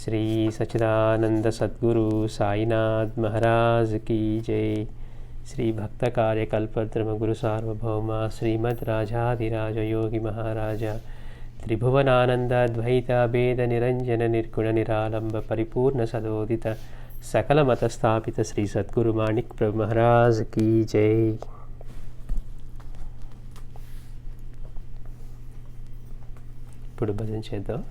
శ్రీ సచ్చిదానంద సద్గురు సాయినాథ్ మహారాజ్ కీ జై. శ్రీ భక్త కార్యకల్పద్రమ గురు సార్వభౌమ శ్రీమద్ రాజాధిరాజ యోగి మహారాజ త్రిభువనానంద ద్వైత భేద నిరంజన నిర్గుణ నిరాలంబ పరిపూర్ణ సదోదిత సకల మత స్థాపిత శ్రీ సద్గురు మాణిక్ ప్రభు మహారాజ్ కీ జై. ఇప్పుడు భజన చేద్దాం.